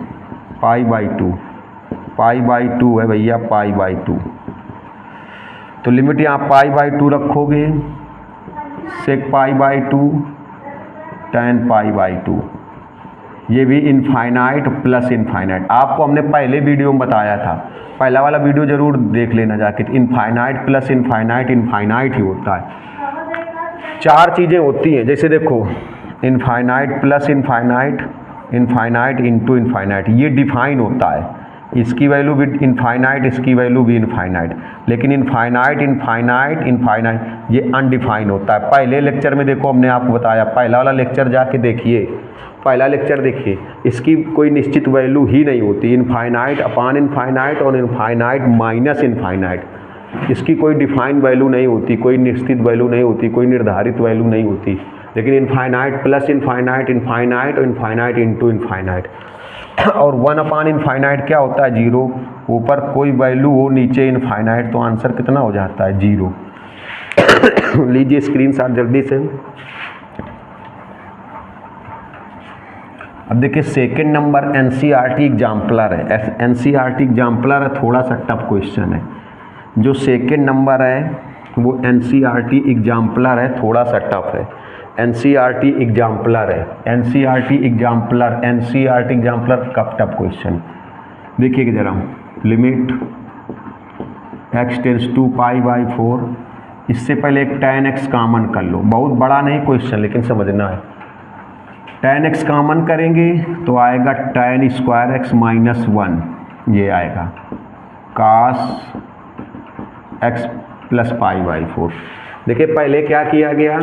Speaker 1: π/2 है भैया, π/2। तो लिमिट यहाँ π/2 रखोगे, sec π/2 tan π/2, ये भी इनफाइनाइट प्लस इनफाइनाइट। आपको हमने पहले वीडियो में बताया था, पहला वाला वीडियो जरूर देख लेना जाके। इनफाइनाइट प्लस इनफाइनाइट इनफाइनाइट ही होता है। 4 चीज़ें होती हैं, जैसे देखो infinite plus infinite, infinite into infinite, ये डिफाइन होता है। इसकी वैल्यू भी इनफाइनाइट, इसकी वैल्यू भी इनफाइनाइट, लेकिन इनफाइनाइट इनफाइनाइट इनफाइनाइट ये अनडिफाइन होता है। पहले लेक्चर में देखो हमने आपको बताया, पहला वाला लेक्चर जाके देखिए, पहला लेक्चर देखिए, इसकी कोई निश्चित वैल्यू ही नहीं होती, इनफाइनाइट अपान इनफाइनाइट और इनफाइनाइट माइनस इनफाइनाइट, इसकी कोई डिफाइंड वैल्यू नहीं होती, कोई निश्चित वैल्यू नहीं होती, कोई निर्धारित वैल्यू नहीं होती। लेकिन इनफाइनाइट प्लस इनफाइनाइट, इनफाइनाइट और इनफाइनाइट इंटू इनफाइनाइट, और 1 अपान इनफाइनाइट क्या होता है 0, ऊपर कोई वैल्यू हो नीचे इनफाइनाइट, तो आंसर कितना हो जाता है 0। लीजिए स्क्रीनशॉट जल्दी से। अब देखिए सेकंड नंबर एनसीईआरटी एग्जाम्पलर है, एनसीईआरटी एग्जाम्पलर है, थोड़ा सा टफ क्वेश्चन है। जो सेकंड नंबर है वो एनसीईआरटी एग्जाम्पलर है, थोड़ा सा टफ है। एनसीईआरटी एग्जाम्पलर है, एनसीईआरटी एग्जाम्पलर, एनसीईआरटी एग्जाम्पलर कब टफ क्वेश्चन। देखिए कि जरा, limit x tends to pi by 4, इससे पहले एक tan x कॉमन कर लो, बहुत बड़ा नहीं क्वेश्चन लेकिन समझना है। tan x कॉमन करेंगे तो आएगा tan स्क्वायर x माइनस 1, ये आएगा cos x plus pi by 4। देखिए पहले क्या किया गया,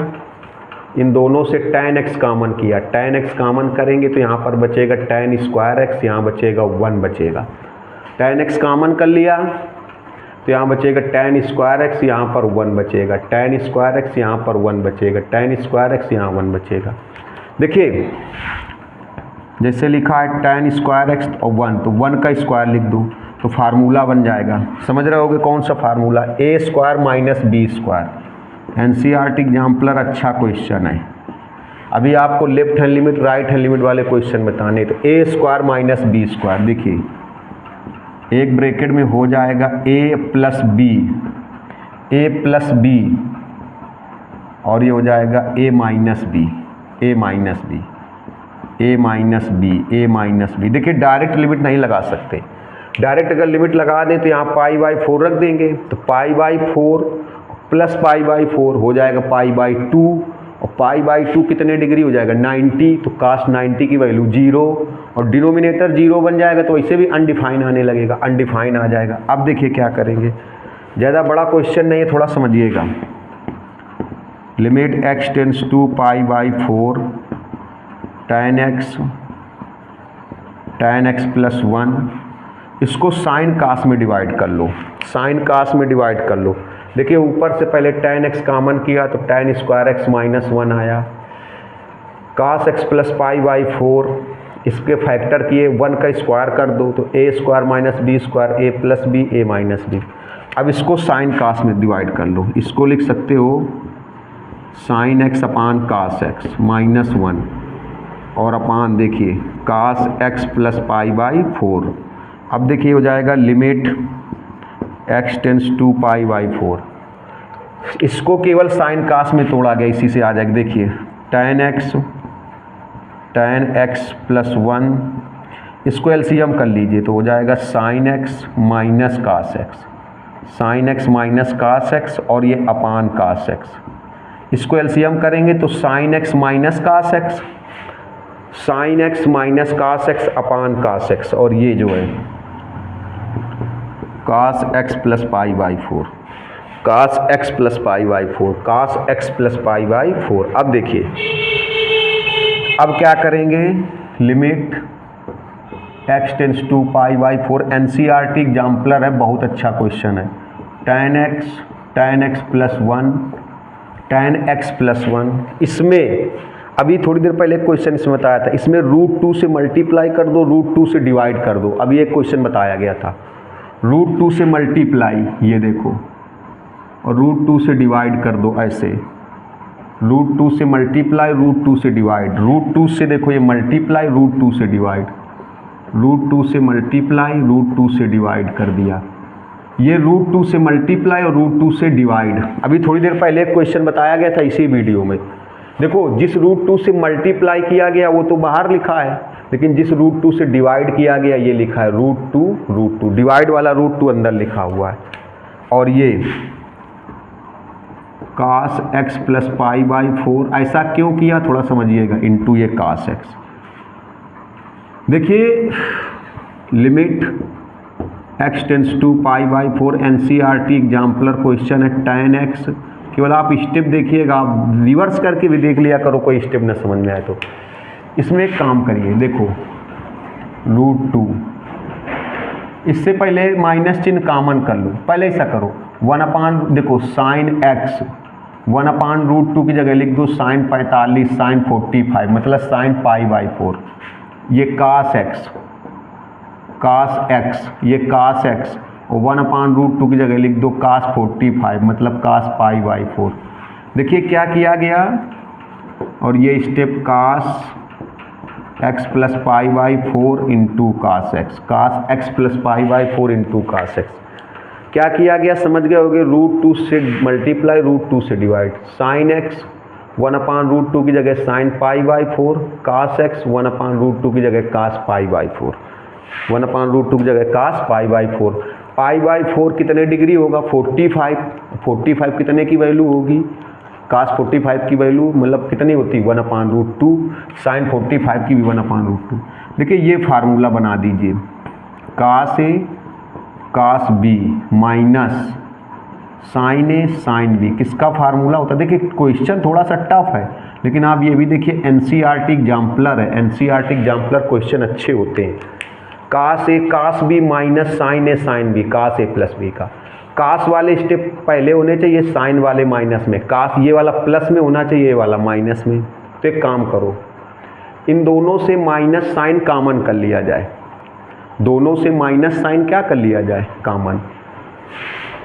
Speaker 1: इन दोनों से tan x कॉमन किया, tan x कॉमन करेंगे तो यहाँ पर बचेगा tan स्क्वायर x, यहाँ बचेगा 1 बचेगा। tan x कॉमन कर लिया तो यहाँ बचेगा tan स्क्वायर x, यहाँ पर 1 बचेगा, tan स्क्वायर x यहाँ पर 1 बचेगा, tan स्क्वायर x यहाँ 1 बचेगा। देखिए जैसे लिखा है tan स्क्वायर x और 1, तो 1 का स्क्वायर लिख दूँ तो फार्मूला बन जाएगा, समझ रहे होगे कौन सा formula, a square minus B square. NCERT exemplar अच्छा क्वेश्चन है। अभी आपको left hand limit right hand limit वाले क्वेश्चन बताने, तो a square minus B square, देखिए एक ब्रैकेट में हो जाएगा a plus b, a plus b, और ये हो जाएगा a minus b, a minus b, a minus b, a minus b. देखिए डायरेक्ट लिमिट नहीं लगा सकते, डायरेक्ट अगर लिमिट लगा दें तो यहाँ पाई बाई 4 रख देंगे, तो pi by 4 plus pi by 4 हो जाएगा पाई बाई 2, और पाई बाई 2 कितने डिग्री हो जाएगा 90, तो काश 90 की वैल्यू 0, और डिनोमिनेटर 0 बन जाएगा तो वैसे भी अनडिफाइन आने लगेगा, अनडिफाइन आ जाएगा। अब देखिए क्या करेंगे, ज़्यादा बड़ा क्वेश्चन नहीं है, थोड़ा समझिएगा। Limit x tends to pi by 4 tan x plus 1, इसको साइन कास में डिवाइड कर लो, साइन कास में डिवाइड कर लो। देखिए ऊपर से पहले tan x कॉमन किया तो tan स्क्वायर x माइनस 1 आया, cos x plus pi by 4, इसके फैक्टर किए 1 का स्क्वायर कर दो तो a square minus B square, a plus b, a minus b. अब इसको साइन कास में डिवाइड कर लो, इसको लिख सकते हो sine x upon cos x minus 1, और अपान देखिए cos x plus pi by 4। अब देखिए हो जाएगा limit x tends to pi by 4, इसको केवल साइन कास में तोड़ा गया, इसी से आ जाएगा। देखिए tan x प्लस 1, इसको एलसीएम कर लीजिए तो हो जाएगा sine x minus cos x, sine x minus cos x, और ये अपान कास x, इसको एलसीएम करेंगे तो sine x minus cos x, sine x minus cos x upon cos x, और ये जो है cos x plus pi by 4, cos x plus pi by 4, cos x plus pi by 4। अब देखिए अब क्या करेंगे, limit x tends to pi by 4, NCERT exemplar है, बहुत अच्छा क्वेश्चन है। tan x plus 1, tan x plus 1, इसमें अभी थोड़ी देर पहले क्वेश्चन इसमें बताया था, इसमें √2 से मल्टीप्लाई कर दो, √2 से डिवाइड कर दो। अभी एक क्वेश्चन बताया गया था, √2 से मल्टीप्लाई, ये देखो, और √2 से डिवाइड कर दो, ऐसे √2 से मल्टीप्लाई, √2 से डिवाइड, √2 से देखो ये मल्टीप्लाई, √2 से डिवाइड, √2 से मल्टीप्लाई, √2 से डिवाइड कर दिया, ये √2 से मल्टीप्लाई और √2 से डिवाइड। अभी थोड़ी देर पहले एक क्वेश्चन बताया गया था इसी वीडियो में, देखो जिस √2 से मल्टीप्लाई किया गया वो तो बाहर लिखा है, लेकिन जिस √2 से डिवाइड किया गया ये लिखा है √2, डिवाइड वाला √2 अंदर लिखा हुआ है। और ये cos x plus pi by 4, ऐसा क्यों किया थोड़ा समझिएगा, इंटू ये cos x। देखिए limit x tends to pi by 4 NCERT exemplar question है tan x। केवल आप स्टेप देखिएगा, आप रिवर्स करके भी देख लिया करो, कोई स्टेप न समझ में आए तो। इसमें एक काम करिए, देखो √2, इससे पहले माइनस चिन्ह कॉमन कर लो, पहले ऐसा करो 1/, देखो साइन x 1/√2 की जगह लिख दो साइन 45 साइन 45 मतलब साइन पाई बाई 4। ये कास x ये कास x और 1/√2 की जगह लिख दो कास 45 मतलब कास पाई बाई 4। देखिए क्या किया गया, और ये step cos x plus pi by 4 into cos x plus pi by 4 into cos x। क्या किया गया समझ गए होगे, √2 से मल्टीप्लाई √2 से डिवाइड, साइन x 1/√2 की जगह sine pi by 4, cos x 1/√2 की जगह कास पाई बाई 4, 1/√2 की जगह कास पाई बाई 4। पाई बाई 4 कितने डिग्री होगा 45 कितने की वैल्यू होगी, कास 45 की वैल्यू मतलब कितनी होती 1/√2, साइन 45 की भी 1/√2। देखिए ये फार्मूला बना दीजिए, cos A cos B minus sine A sine B, किसका फार्मूला होता है। देखिए क्वेश्चन थोड़ा सा टफ है, लेकिन आप ये भी देखिए NCERT एग्जाम्पलर है, NCERT एग्जाम्पलर क्वेश्चन अच्छे होते हैं। Cos A cos B minus sine A sine B, cos A plus B का, कास वाले स्टेप पहले होने चाहिए, साइन वाले माइनस में, कास ये वाला प्लस में होना चाहिए, ये वाला माइनस में। तो एक काम करो, इन दोनों से माइनस साइन कॉमन कर लिया जाए, दोनों से माइनस साइन क्या कर लिया जाए कॉमन,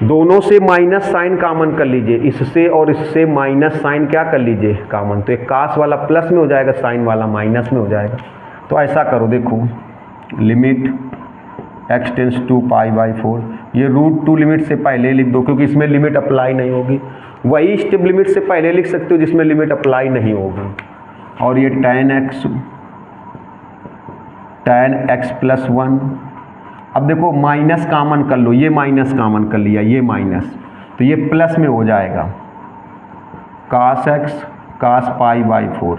Speaker 1: दोनों से माइनस साइन कॉमन कर लीजिए, इससे और इससे माइनस साइन क्या कर लीजिए कॉमन। तो एक कास वाला प्लस में हो जाएगा, साइन वाला माइनस में हो जाएगा। तो ऐसा करो, देखो limit x tends to pi by 4, ये √2 लिमिट से पहले लिख दो क्योंकि इसमें लिमिट अप्लाई नहीं होगी, वही स्टेप लिमिट से पहले लिख सकते हो जिसमें लिमिट अप्लाई नहीं होगी। और ये tan x प्लस 1, अब देखो माइनस कॉमन कर लो, ये माइनस कॉमन कर लिया, ये माइनस, तो ये प्लस में हो जाएगा कास x कास पाई बाई 4,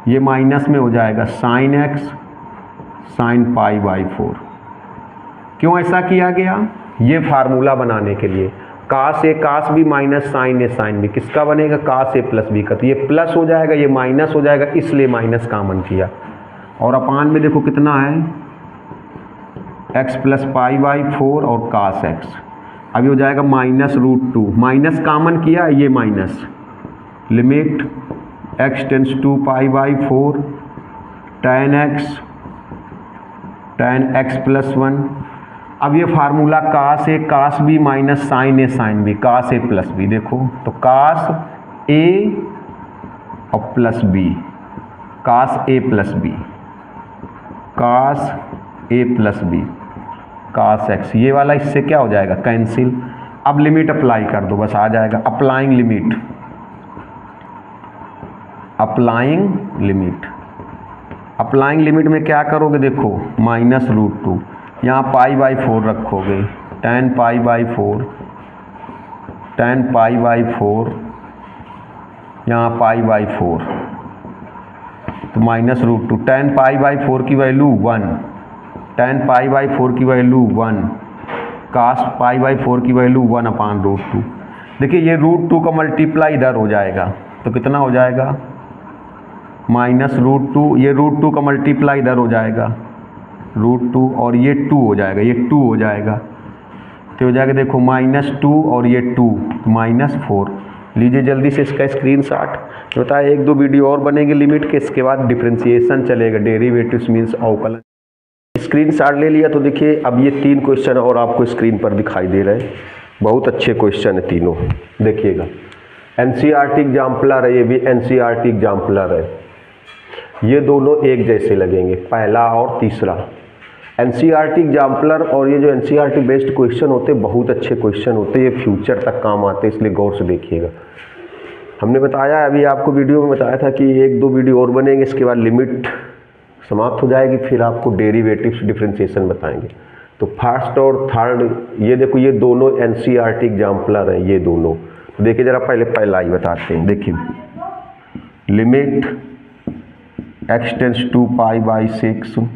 Speaker 1: ये माइनस में हो जाएगा sine x sine pi by 4। क्यों ऐसा किया गया, ये फार्मूला बनाने के लिए, cos A cos B minus sine A sine B, किसका बनेगा कास A प्लस B का, तो ये प्लस हो जाएगा, ये माइनस हो जाएगा, इसलिए माइनस कॉमन किया। और अपान में देखो कितना है x प्लस पाई बाई 4 और कास x, अभी हो जाएगा माइनस √2, माइनस कॉमन किया, ये minus, limit x tends to pi by 4 tan x plus 1। अब ये formula cos A cos B minus sine A sine B, cos A plus B, देखो तो कास A और plus B, cos A plus B, cos A plus B, cos x, ये वाला इससे क्या हो जाएगा कैंसिल। अब लिमिट अप्लाई कर दो, बस आ जाएगा अप्लाइंग लिमिट में क्या करोगे, देखो माइनस √2, यहाँ पाई बाई 4 रखोगे, tan पाई बाई 4, यहाँ पाई बाई 4, तो माइनस √2, tan पाई बाई 4 की वैल्यू 1, tan पाई बाई 4 की वैल्यू 1, कास पाई बाई 4 की वैल्यू 1/√2। देखिए ये √2 का मल्टीप्लाई इधर हो जाएगा, तो कितना हो जाएगा माइनस √2, ये √2 का मल्टीप्लाई इधर हो जाएगा √2, और ये 2 हो जाएगा, ये 2 हो जाएगा, तो हो जाएगा देखो -2 और ये 2 -4। लीजिए जल्दी से इसका स्क्रीनशॉट, बताया 1-2 वीडियो और बनेंगे लिमिट के, इसके बाद डिफरेंशिएशन चलेगा, डेरिवेटिव्स मीन्स अवकलन। स्क्रीनशॉट ले लिया तो देखिए अब ये 3 क्वेश्चन और आपको स्क्रीन पर दिखाई दे रहे हैं, बहुत अच्छे क्वेश्चन है तीनों, देखिएगा NCERT एग्जाम्पलर है, ये भी NCERT एग्जाम्पलर है, ये दोनों एक जैसे लगेंगे, पहला और तीसरा। NCERT एग्जाम्पलर और ये जो NCERT बेस्ड क्वेश्चन होते हैं बहुत अच्छे क्वेश्चन होते हैं, ये फ्यूचर तक काम आते हैं, इसलिए गौर से देखिएगा। हमने बताया अभी आपको वीडियो में बताया था कि 1-2 वीडियो और बनेंगे, इसके बाद लिमिट समाप्त हो जाएगी, फिर आपको डेरिवेटिव्स डिफरेंशिएशन बताएंगे। तो फर्स्ट और थर्ड ये देखो, ये दोनों NCERT एग्जाम्पलर हैं, ये दोनों। तो देखिए जरा पहला ही बताते हैं, देखिए limit x tends to pi by 6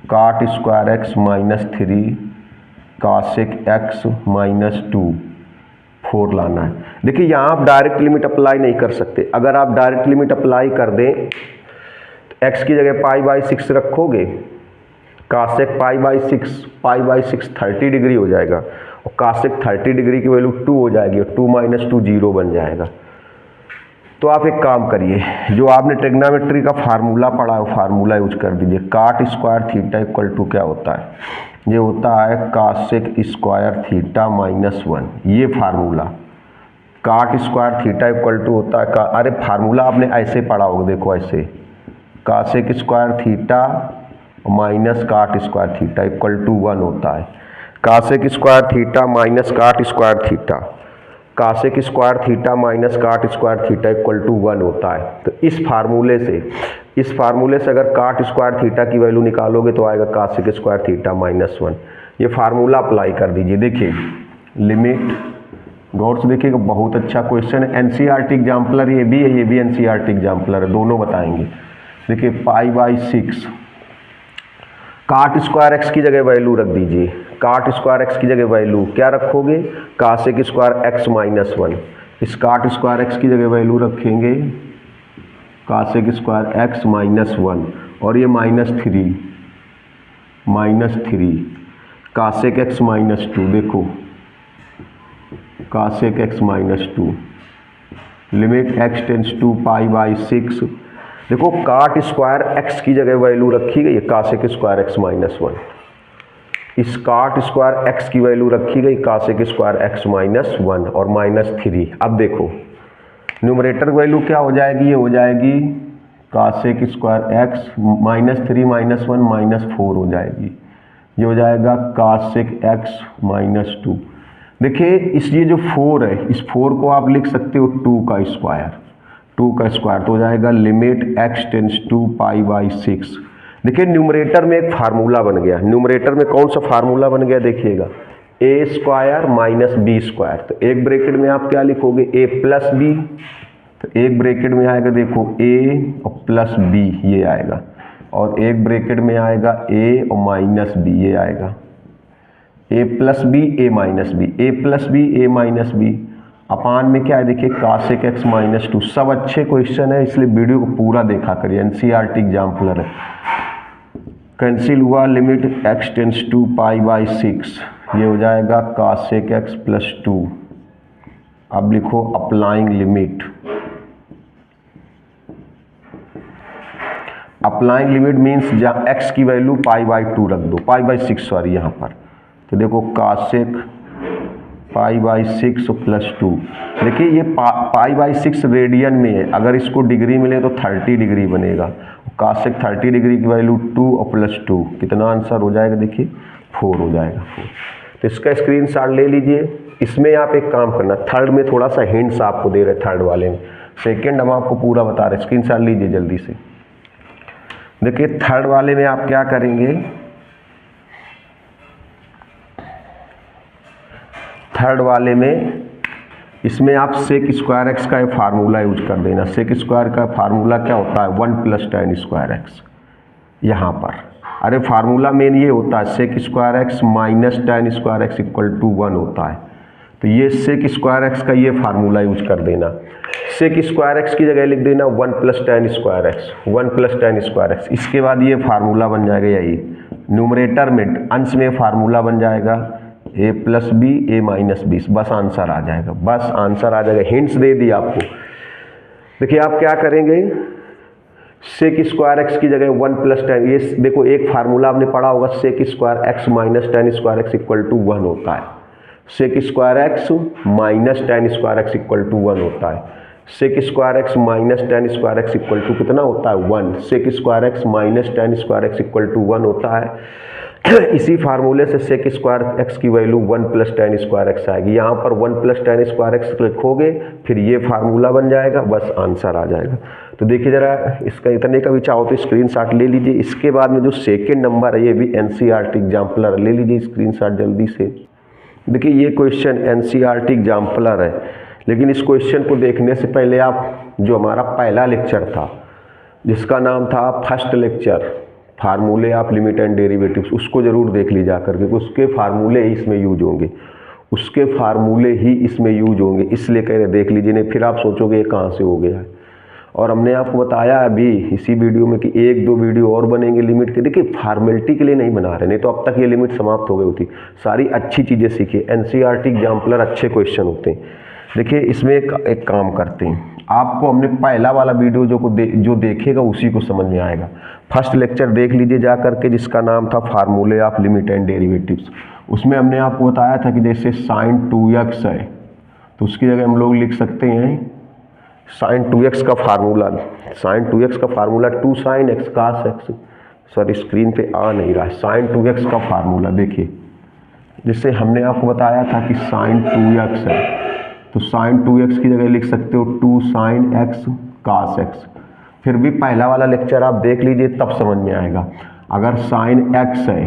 Speaker 1: cot² x -3 cosec x minus 2 4 लाना है। देखिए यहाँ आप डायरेक्ट लिमिट अप्लाई नहीं कर सकते। अगर आप डायरेक्ट लिमिट अप्लाई कर दें तो एक्स की जगह π/6 रखोगे, कासेक π/6 30 डिग्री हो जाएगा और कासेक 30 डिग्री की वैल्यू 2 हो जाएगी और 2 - 2 0 बन जाएगा। तो आप एक काम करिए, जो आपने ट्रिग्नोमेट्री का फार्मूला पढ़ा है फार्मूला यूज कर दीजिए। काट स्क्वायर थीटा इक्वल टू क्या होता है, ये होता है कासेक स्क्वायर थीटा माइनस 1। ये फार्मूला काट स्क्वायर थीटा इक्वल टू होता है अरे फार्मूला आपने ऐसे पढ़ा होगा, देखो ऐसे cosec square theta minus cot square theta equal to 1 होता है। Cosec square theta minus cot square theta, cosec square theta minus cot square theta equal to 1 होता है। तो इस फार्मूले से अगर काट स्क्वायर थीटा की वैल्यू निकालोगे तो आएगा कासेक स्क्वायर थीटा माइनस 1। ये फार्मूला अप्लाई कर दीजिए। देखिए लिमिट, गौर से देखिएगा, बहुत अच्छा क्वेश्चन है, एनसीईआरटी एग्जाम्पलर ये भी है, ये भी एनसीईआरटी एग्जाम्पलर है, दोनों बताएंगे। देखिए π/6 काट स्क्वायर एक्स की जगह वैल्यू रख दीजिए। काट स्क्वायर एक्स की जगह वैल्यू क्या रखोगे, कासेक स्क्वायर एक्स माइनस 1। इस काट स्क्वायर एक्स की जगह वैल्यू रखेंगे कासेक स्क्वायर एक्स माइनस 1 और ये -3 कासेक एक्स माइनस 2। देखो cosec x minus 2 limit x tends to π/6। देखो काट स्क्वायर एक्स की जगह वैल्यू रखी गई कासेक स्क्वायर एक्स माइनस 1, इस काट स्क्वायर एक्स की वैल्यू रखी गई कासेक स्क्वायर एक्स माइनस 1 और -3। अब देखो न्यूमरेटर वैल्यू क्या हो जाएगी, ये हो जाएगी कासेक स्क्वायर एक्स -3 - 1 -4 हो जाएगी। ये हो जाएगा कासेक एक्स माइनस 2। देखिए इस ये जो 4 है, इस 4 को आप लिख सकते हो 2 का स्क्वायर तो हो जाएगा लिमिट x टेंस टू π/6। देखिए न्यूमरेटर में एक फार्मूला बन गया। न्यूमरेटर में कौन सा फार्मूला बन गया देखिएगा, a square minus B square. तो एक ब्रैकेट में आप क्या लिखोगे, a प्लस बी, तो एक ब्रैकेट में आएगा देखो a और प्लस b ये आएगा, और एक ब्रैकेट में आएगा a और माइनस b ये आएगा, a plus b a minus b, a plus b a minus b upon में क्या है देखिए कासेक एक्स माइनस 2। सब अच्छे क्वेश्चन है इसलिए वीडियो को पूरा देखा करिए, एनसीईआरटी एग्जाम्पलर है। कैंसिल हुआ, लिमिट x टेंस टू π/6, ये हो जाएगा कासेक एक्स प्लस 2। अब लिखो applying limit, applying limit means जहाँ x की वैल्यू π/2 रख दो, π/6 सॉरी यहाँ पर। तो देखो कासेक π/6 प्लस 2। देखिए ये π/6 रेडियन में है, अगर इसको डिग्री मिले तो 30 डिग्री बनेगा। कासेक 30 डिग्री की वैल्यू 2 और प्लस 2 कितना आंसर हो जाएगा देखिए 4 हो जाएगा 4। तो इसका स्क्रीनशॉट ले लीजिए। इसमें आप एक काम करना, थर्ड में थोड़ा सा हिंट्स आपको दे रहे, थर्ड वाले में, सेकेंड हम आपको पूरा बता रहे। स्क्रीनशॉट लीजिए जल्दी से। देखिए थर्ड वाले में आप क्या करेंगे, थर्ड वाले में इसमें आप सेक स्क्वायर एक्स का फार्मूला यूज कर देना। सेक स्क्वायर का फार्मूला क्या होता है, 1 + tan स्क्वायर एक्स। यहाँ पर अरे फार्मूला मेन ये होता है sec square x minus tan square x equal to 1 होता है। तो ये सेक स्क्वायर एक्स का ये फार्मूला यूज कर देना। सेक स्क्वायर एक्स की जगह लिख देना 1 + tan square x, 1 + tan square x. इसके बाद ये फार्मूला बन जाएगा, यही न्यूमरेटर में अंश में फार्मूला बन जाएगा a + b a - b। बस आंसर आ जाएगा, बस आंसर आ जाएगा। हिंट्स दे दी आपको। देखिए आप क्या करेंगे, सेक स्क्वायर एक्स की जगह 1 + tan, ये देखो एक फार्मूला आपने पढ़ा होगा sec square x minus tan square x equal to 1 होता है। Sec square x minus tan square x equal to 1 होता है। Sec square x minus tan square x equal to कितना होता है 1। Sec square x minus tan square x equal to 1 होता है। इसी फार्मूले से सेक स्क्वायर एक्स की वैल्यू 1 + tan स्क्वायर एक्स आएगी। यहाँ पर 1 + tan स्क्वायर एक्स लिखोगे, फिर ये फार्मूला बन जाएगा, बस आंसर आ जाएगा। तो देखिए ज़रा इसका इतने का भी चाहो तो स्क्रीनशॉट ले लीजिए। इसके बाद में जो सेकंड नंबर है ये भी एनसीईआरटी एग्जाम्पलर, ले लीजिए स्क्रीनशॉट जल्दी से। देखिए ये क्वेश्चन एनसीईआरटी एग्जाम्पलर है, लेकिन इस क्वेश्चन को देखने से पहले आप जो हमारा पहला लेक्चर था जिसका नाम था फर्स्ट लेक्चर फार्मूले ऑफ लिमिट एंड डेरिवेटिव्स, उसको ज़रूर देख ली जा करके, उसके फार्मूले ही इसमें यूज होंगे, उसके फार्मूले ही इसमें यूज होंगे, इसलिए कह रहे देख लीजिए, नहीं फिर आप सोचोगे ये कहाँ से हो गया है। और हमने आपको बताया अभी इसी वीडियो में कि 1-2 वीडियो और बनेंगे लिमिट के। देखिए फॉर्मेलिटी के लिए नहीं बना रहे, नहीं तो अब तक ये लिमिट समाप्त हो गई होती। सारी अच्छी चीज़ें सीखिए, एनसीईआरटी एग्जाम्पलर अच्छे क्वेश्चन होते हैं। देखिए इसमें एक काम करते हैं, आपको हमने पहला वाला वीडियो जो देखेगा उसी को समझ में आएगा। फर्स्ट लेक्चर देख लीजिए जा करके, जिसका नाम था फार्मूले ऑफ लिमिट एंड डेरिवेटिव्स। उसमें हमने आपको बताया था कि जैसे sin 2x है तो उसकी जगह हम लोग लिख सकते हैं sin 2x का फार्मूला, sin 2x का formula 2 sin x cos x, sorry screen पे आ नहीं रहा है, sin 2x का फार्मूला देखिए, जिससे हमने आपको बताया था कि sin 2x है तो sin 2x की जगह लिख सकते हो 2 sin x cos x। फिर भी पहला वाला लेक्चर आप देख लीजिए तब समझ में आएगा। अगर sin x है,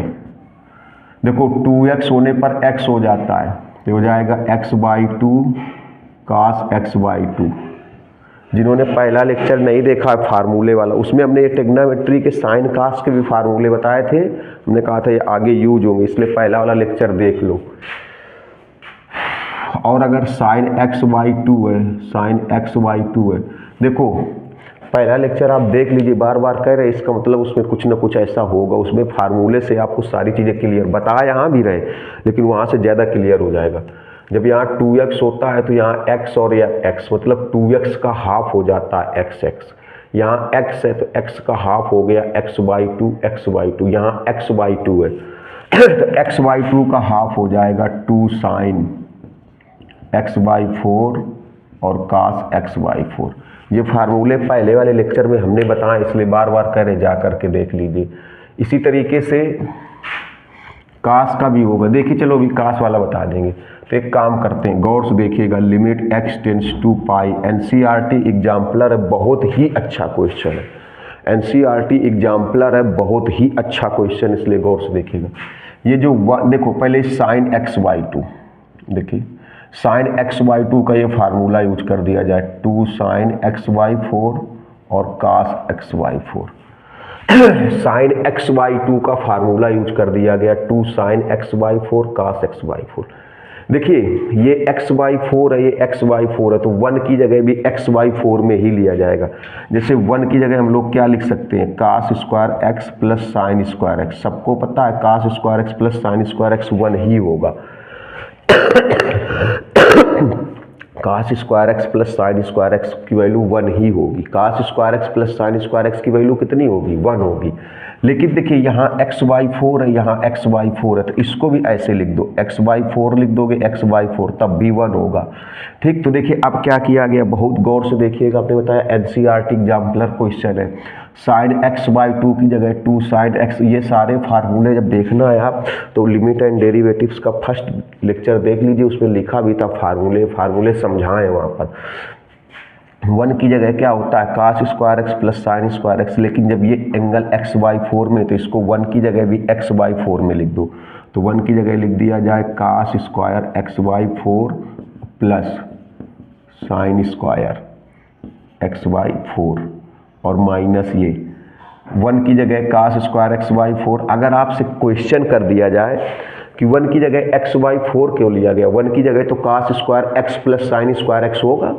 Speaker 1: देखो 2x होने पर x हो जाता है तो हो जाएगा x/2 cos x/2। जिन्होंने पहला लेक्चर नहीं देखा है फार्मूले वाला, उसमें हमने ये ट्रिग्नोमेट्री के साइन कास के भी फार्मूले बताए थे, हमने कहा था ये आगे यूज होंगे, इसलिए पहला वाला लेक्चर देख लो। और अगर sin x/2 है, sin x/2 है, देखो पहला लेक्चर आप देख लीजिए, बार बार कह रहे हैं, इसका मतलब उसमें कुछ ना कुछ ऐसा होगा, उसमें फार्मूले से आपको सारी चीज़ें क्लियर बता यहाँ भी रहे, लेकिन वहाँ से ज़्यादा क्लियर हो जाएगा। जब यहाँ 2x होता है तो यहाँ x और या x मतलब 2x का हाफ हो जाता है x, यहाँ x है तो x का हाफ हो गया x/2, यहाँ x/2 है तो x/2 का हाफ हो जाएगा 2 sin x/4 और cos x/4। ये फार्मूले पहले वाले लेक्चर में हमने बताया, इसलिए बार बार कह रहे जा करके देख लीजिए। इसी तरीके से कास का भी होगा, देखिए चलो अभी कास वाला बता देंगे। तो एक काम करते हैं, गौर से देखिएगा, limit x tends to pi, NCERT exemplar है, बहुत ही अच्छा क्वेश्चन है, एनसीईआरटी एग्जाम्पलर है, बहुत ही अच्छा क्वेश्चन, इसलिए गौर से देखिएगा। ये जो देखो पहले sin x/2, देखिए sin x/2 का ये फार्मूला यूज कर दिया जाए, 2 sin x/4 और cos x/4। sin x/2 का फार्मूला यूज कर दिया गया, 2 sin x/4 cos x/4। देखिए ये x/4 है, ये x/4 है, तो 1 की जगह भी x/4 में ही लिया जाएगा। जैसे 1 की जगह हम लोग क्या लिख सकते हैं, cos square x plus sine square x, सबको पता है cos square x plus sine square x 1 ही होगा। cos square x plus sine square x की वैल्यू 1 ही होगी, cos square x plus sine square x की वैल्यू कितनी होगी, 1 होगी। लेकिन देखिए यहाँ x/4 है, यहाँ x/4 है, तो इसको भी ऐसे लिख दो, x/4 लिख दोगे, x/4 तब भी 1 होगा। ठीक, तो देखिए अब क्या किया गया, बहुत गौर से देखिएगा, आपने बताया एनसीईआरटी एग्जाम्पलर क्वेश्चन है, sin x/2 की जगह 2 sin x, ये सारे फार्मूले जब देखना है आप तो लिमिट एंड डेरिवेटिव्स का फर्स्ट लेक्चर देख लीजिए, उसमें लिखा भी था फार्मूले समझाएं वहाँ पर। 1 की जगह क्या होता है cos square x plus sine square x, लेकिन जब ये एंगल x/4 में तो इसको 1 की जगह भी x/4 में लिख दो, तो 1 की जगह लिख दिया जाए cos square x/4 plus sign square x/4 और माइनस ये 1 की जगह cos स्क्वायर x/4। अगर आपसे क्वेश्चन कर दिया जाए कि 1 की जगह x/4 क्यों लिया गया, 1 की जगह तो cos square x plus sine square x होगा,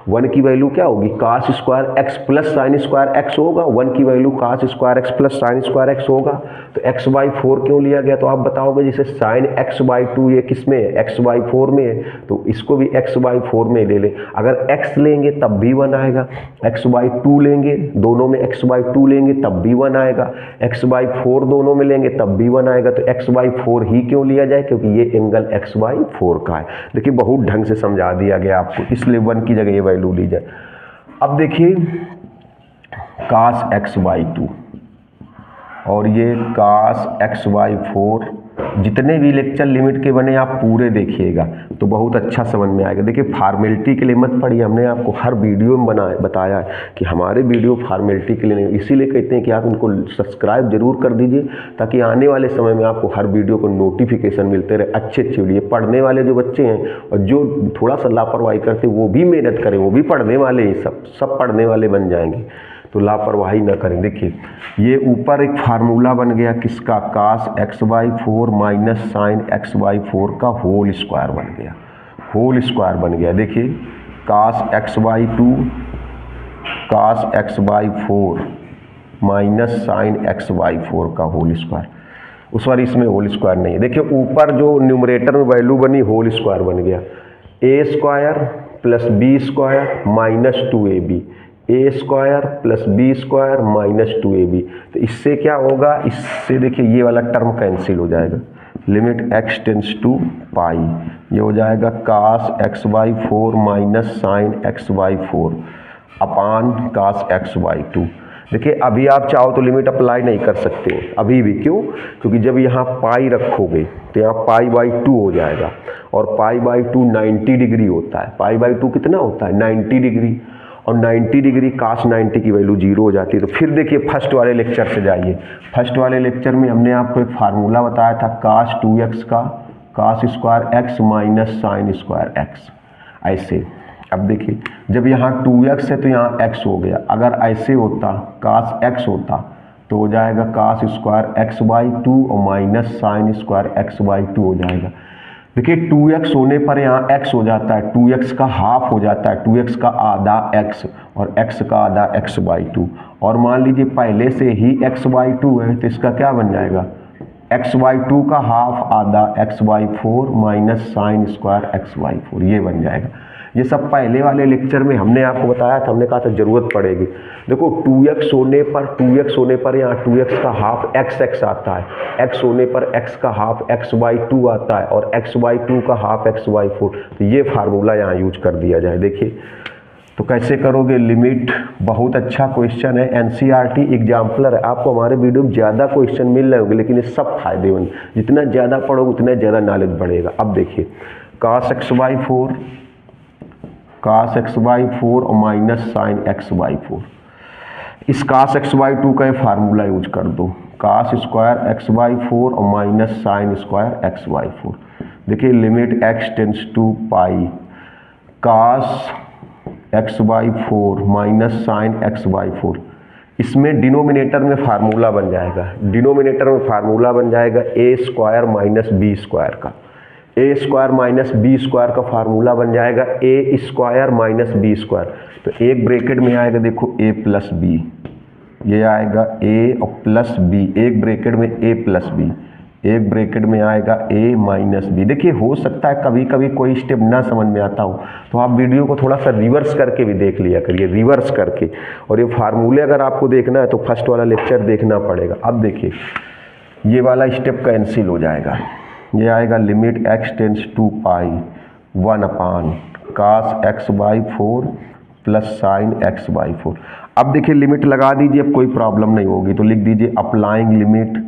Speaker 1: 1 की वैल्यू क्या होगी cos square x plus sine square x होगा, 1 की value cos square x plus sine square x होगा। तो x/4 क्यों लिया गया, तो आप बताओगे जैसे sin x/2 ये किस में है, x/4 में है, तो इसको भी x/4 में ले लें। अगर x लेंगे तब भी 1 आएगा, x/2 लेंगे, दोनों में x/2 लेंगे तब भी 1 आएगा, x/4 दोनों में लेंगे तब भी 1 आएगा। तो x/4 ही क्यों लिया जाए, क्योंकि ये एंगल x/4 का है। देखिए बहुत ढंग से समझा दिया गया आपको, इसलिए 1 की जगह ये वैल्यू ली जाए। अब देखिए cos x/2 और ये cos x/4, जितने भी लेक्चर लिमिट के बने आप पूरे देखिएगा तो बहुत अच्छा समझ में आएगा। देखिए फार्मेलिटी के लिए मत पढ़िए, हमने आपको हर वीडियो में बताया है कि हमारे वीडियो फार्मेलिटी के लिए नहीं, इसीलिए कहते हैं कि आप इनको सब्सक्राइब जरूर कर दीजिए ताकि आने वाले समय में आपको हर वीडियो को नोटिफिकेशन मिलते रहे। अच्छे वीडियो पढ़ने वाले जो बच्चे हैं और जो थोड़ा सा लापरवाही करते वो भी मेहनत करें, वो भी पढ़ने वाले ही, सब पढ़ने वाले बन जाएंगे। तो लापरवाही ना करें। देखिए ये ऊपर एक फार्मूला बन गया किसका, cos x/4 minus sine x/4 का होल स्क्वायर बन गया, होल स्क्वायर बन गया। देखिए cos x/4 minus sine x/4 का होल स्क्वायर, उस बार इसमें होल स्क्वायर नहीं है। देखिए ऊपर जो न्यूमरेटर में वैल्यू बनी होल स्क्वायर बन गया, a square plus b square minus 2ab, a square plus b square minus 2ab। तो इससे क्या होगा, इससे देखिए ये वाला टर्म कैंसिल हो जाएगा, limit x tends to pi, ये हो जाएगा cos x/4 minus sine x/4 upon cos x/2। देखिए अभी आप चाहो तो लिमिट अप्लाई नहीं कर सकते अभी भी, क्यों, क्योंकि जब यहाँ पाई रखोगे तो यहाँ π/2 हो जाएगा, और π/2 90 डिग्री होता है। π/2 कितना होता है, 90 डिग्री, और 90 डिग्री cos 90 की वैल्यू 0 हो जाती है। तो फिर देखिए फर्स्ट वाले लेक्चर से जाइए, फर्स्ट वाले लेक्चर में हमने आपको एक फार्मूला बताया था cos 2x का cos square x minus sine square x, ऐसे। अब देखिए जब यहाँ 2x है तो यहाँ x हो गया, अगर ऐसे होता cos x होता तो हो जाएगा cos स्क्वायर x/2 और माइनस साइन स्क्वायर x/2 हो जाएगा। देखिए 2x होने पर यहाँ x हो जाता है, 2x का हाफ हो जाता है, 2x का आधा x और x का आधा x/2, और मान लीजिए पहले से ही x/2 है तो इसका क्या बन जाएगा, x/2 का हाफ आधा x/4 minus sign square x/4, ये बन जाएगा। ये सब पहले वाले लेक्चर में हमने आपको बताया था, हमने कहा था जरूरत पड़ेगी। देखो 2x होने पर यहाँ 2x का हाफ x आता है, x होने पर x का हाफ x/2 आता है, और x/2 का हाफ x/4। तो ये फार्मूला यहाँ यूज कर दिया जाए। देखिए तो कैसे करोगे, लिमिट, बहुत अच्छा क्वेश्चन है, NCERT एग्जाम्पलर है। आपको हमारे वीडियो में ज़्यादा क्वेश्चन मिल रहे होंगे, लेकिन ये सब फायदेमंद, जितना ज़्यादा पढ़ोगे उतना ज़्यादा नॉलेज बढ़ेगा। अब देखिए cos x/4 और माइनस साइन x/4, इस cos x/2 का फार्मूला यूज कर दो, cos स्क्वायर x/4 और माइनस साइन स्क्वायर x/4। देखिए limit x tends to pi, cos x/4 minus sine x/4, इसमें डिनोमिनेटर में फार्मूला बन जाएगा, डिनोमिनेटर में फार्मूला बन जाएगा a square minus B square का, A square minus B square का फार्मूला बन जाएगा A square minus B square. तो एक ब्रैकेट में आएगा, देखो a प्लस बी, ये आएगा a और प्लस बी, एक ब्रैकेट में a प्लस बी, एक ब्रैकेट में आएगा a माइनस बी। देखिए हो सकता है कभी कभी कोई स्टेप ना समझ में आता हो, तो आप वीडियो को थोड़ा सा रिवर्स करके भी देख लिया करिए, रिवर्स करके। और ये फार्मूले अगर आपको देखना है तो फर्स्ट वाला लेक्चर देखना पड़ेगा। अब देखिए ये वाला स्टेप कैंसिल हो जाएगा, ये आएगा limit x tends to pi 1 upon cos x/4 plus sine x/4। अब देखिए लिमिट लगा दीजिए, अब कोई प्रॉब्लम नहीं होगी, तो लिख दीजिए अप्लाइंग लिमिट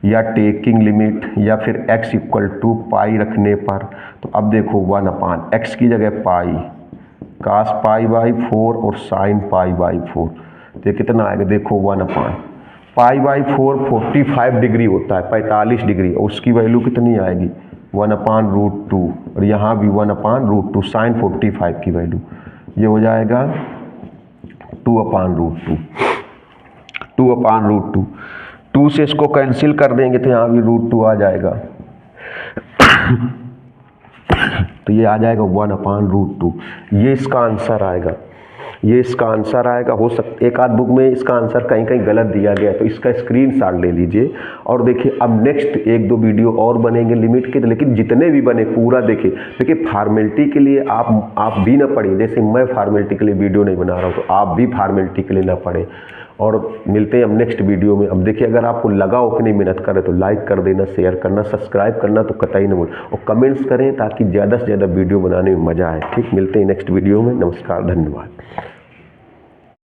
Speaker 1: या टेकिंग लिमिट या फिर x इक्वल टू पाई रखने पर। तो अब देखो 1 अपान x की जगह पाई, cos π/4 और साइन π/4, तो कितना आएगा, देखो 1 अपान π/4 45 डिग्री होता है, 45 डिग्री, और उसकी वैल्यू कितनी आएगी 1/√2, और यहाँ भी 1/√2 साइन 45 की वैल्यू, ये हो जाएगा 2/√2, 2/√2। 2 से इसको कैंसिल कर देंगे तो यहाँ भी √2 आ जाएगा, तो ये आ जाएगा 1/√2। ये इसका आंसर आएगा, ये इसका आंसर आएगा। हो सकता एक आध बुक में इसका आंसर कहीं कहीं गलत दिया गया, तो इसका स्क्रीनशॉट ले लीजिए। और देखिए अब नेक्स्ट 1-2 वीडियो और बनेंगे लिमिट के, लेकिन जितने भी बने पूरा देखिए। देखिए फार्मेलिटी के लिए आप भी ना पढ़िए, जैसे मैं फार्मेलिटी के लिए वीडियो नहीं बना रहा हूँ, तो आप भी फार्मेलिटी के लिए ना पढ़ें। और मिलते हैं हम नेक्स्ट वीडियो में। अब देखिए अगर आपको लगा हो कि नहीं मेहनत करे तो लाइक कर देना, शेयर करना, सब्सक्राइब करना तो कतई न भूल, और कमेंट्स करें ताकि ज़्यादा से ज़्यादा वीडियो बनाने में मज़ा आए। ठीक, मिलते हैं नेक्स्ट वीडियो में। नमस्कार, धन्यवाद।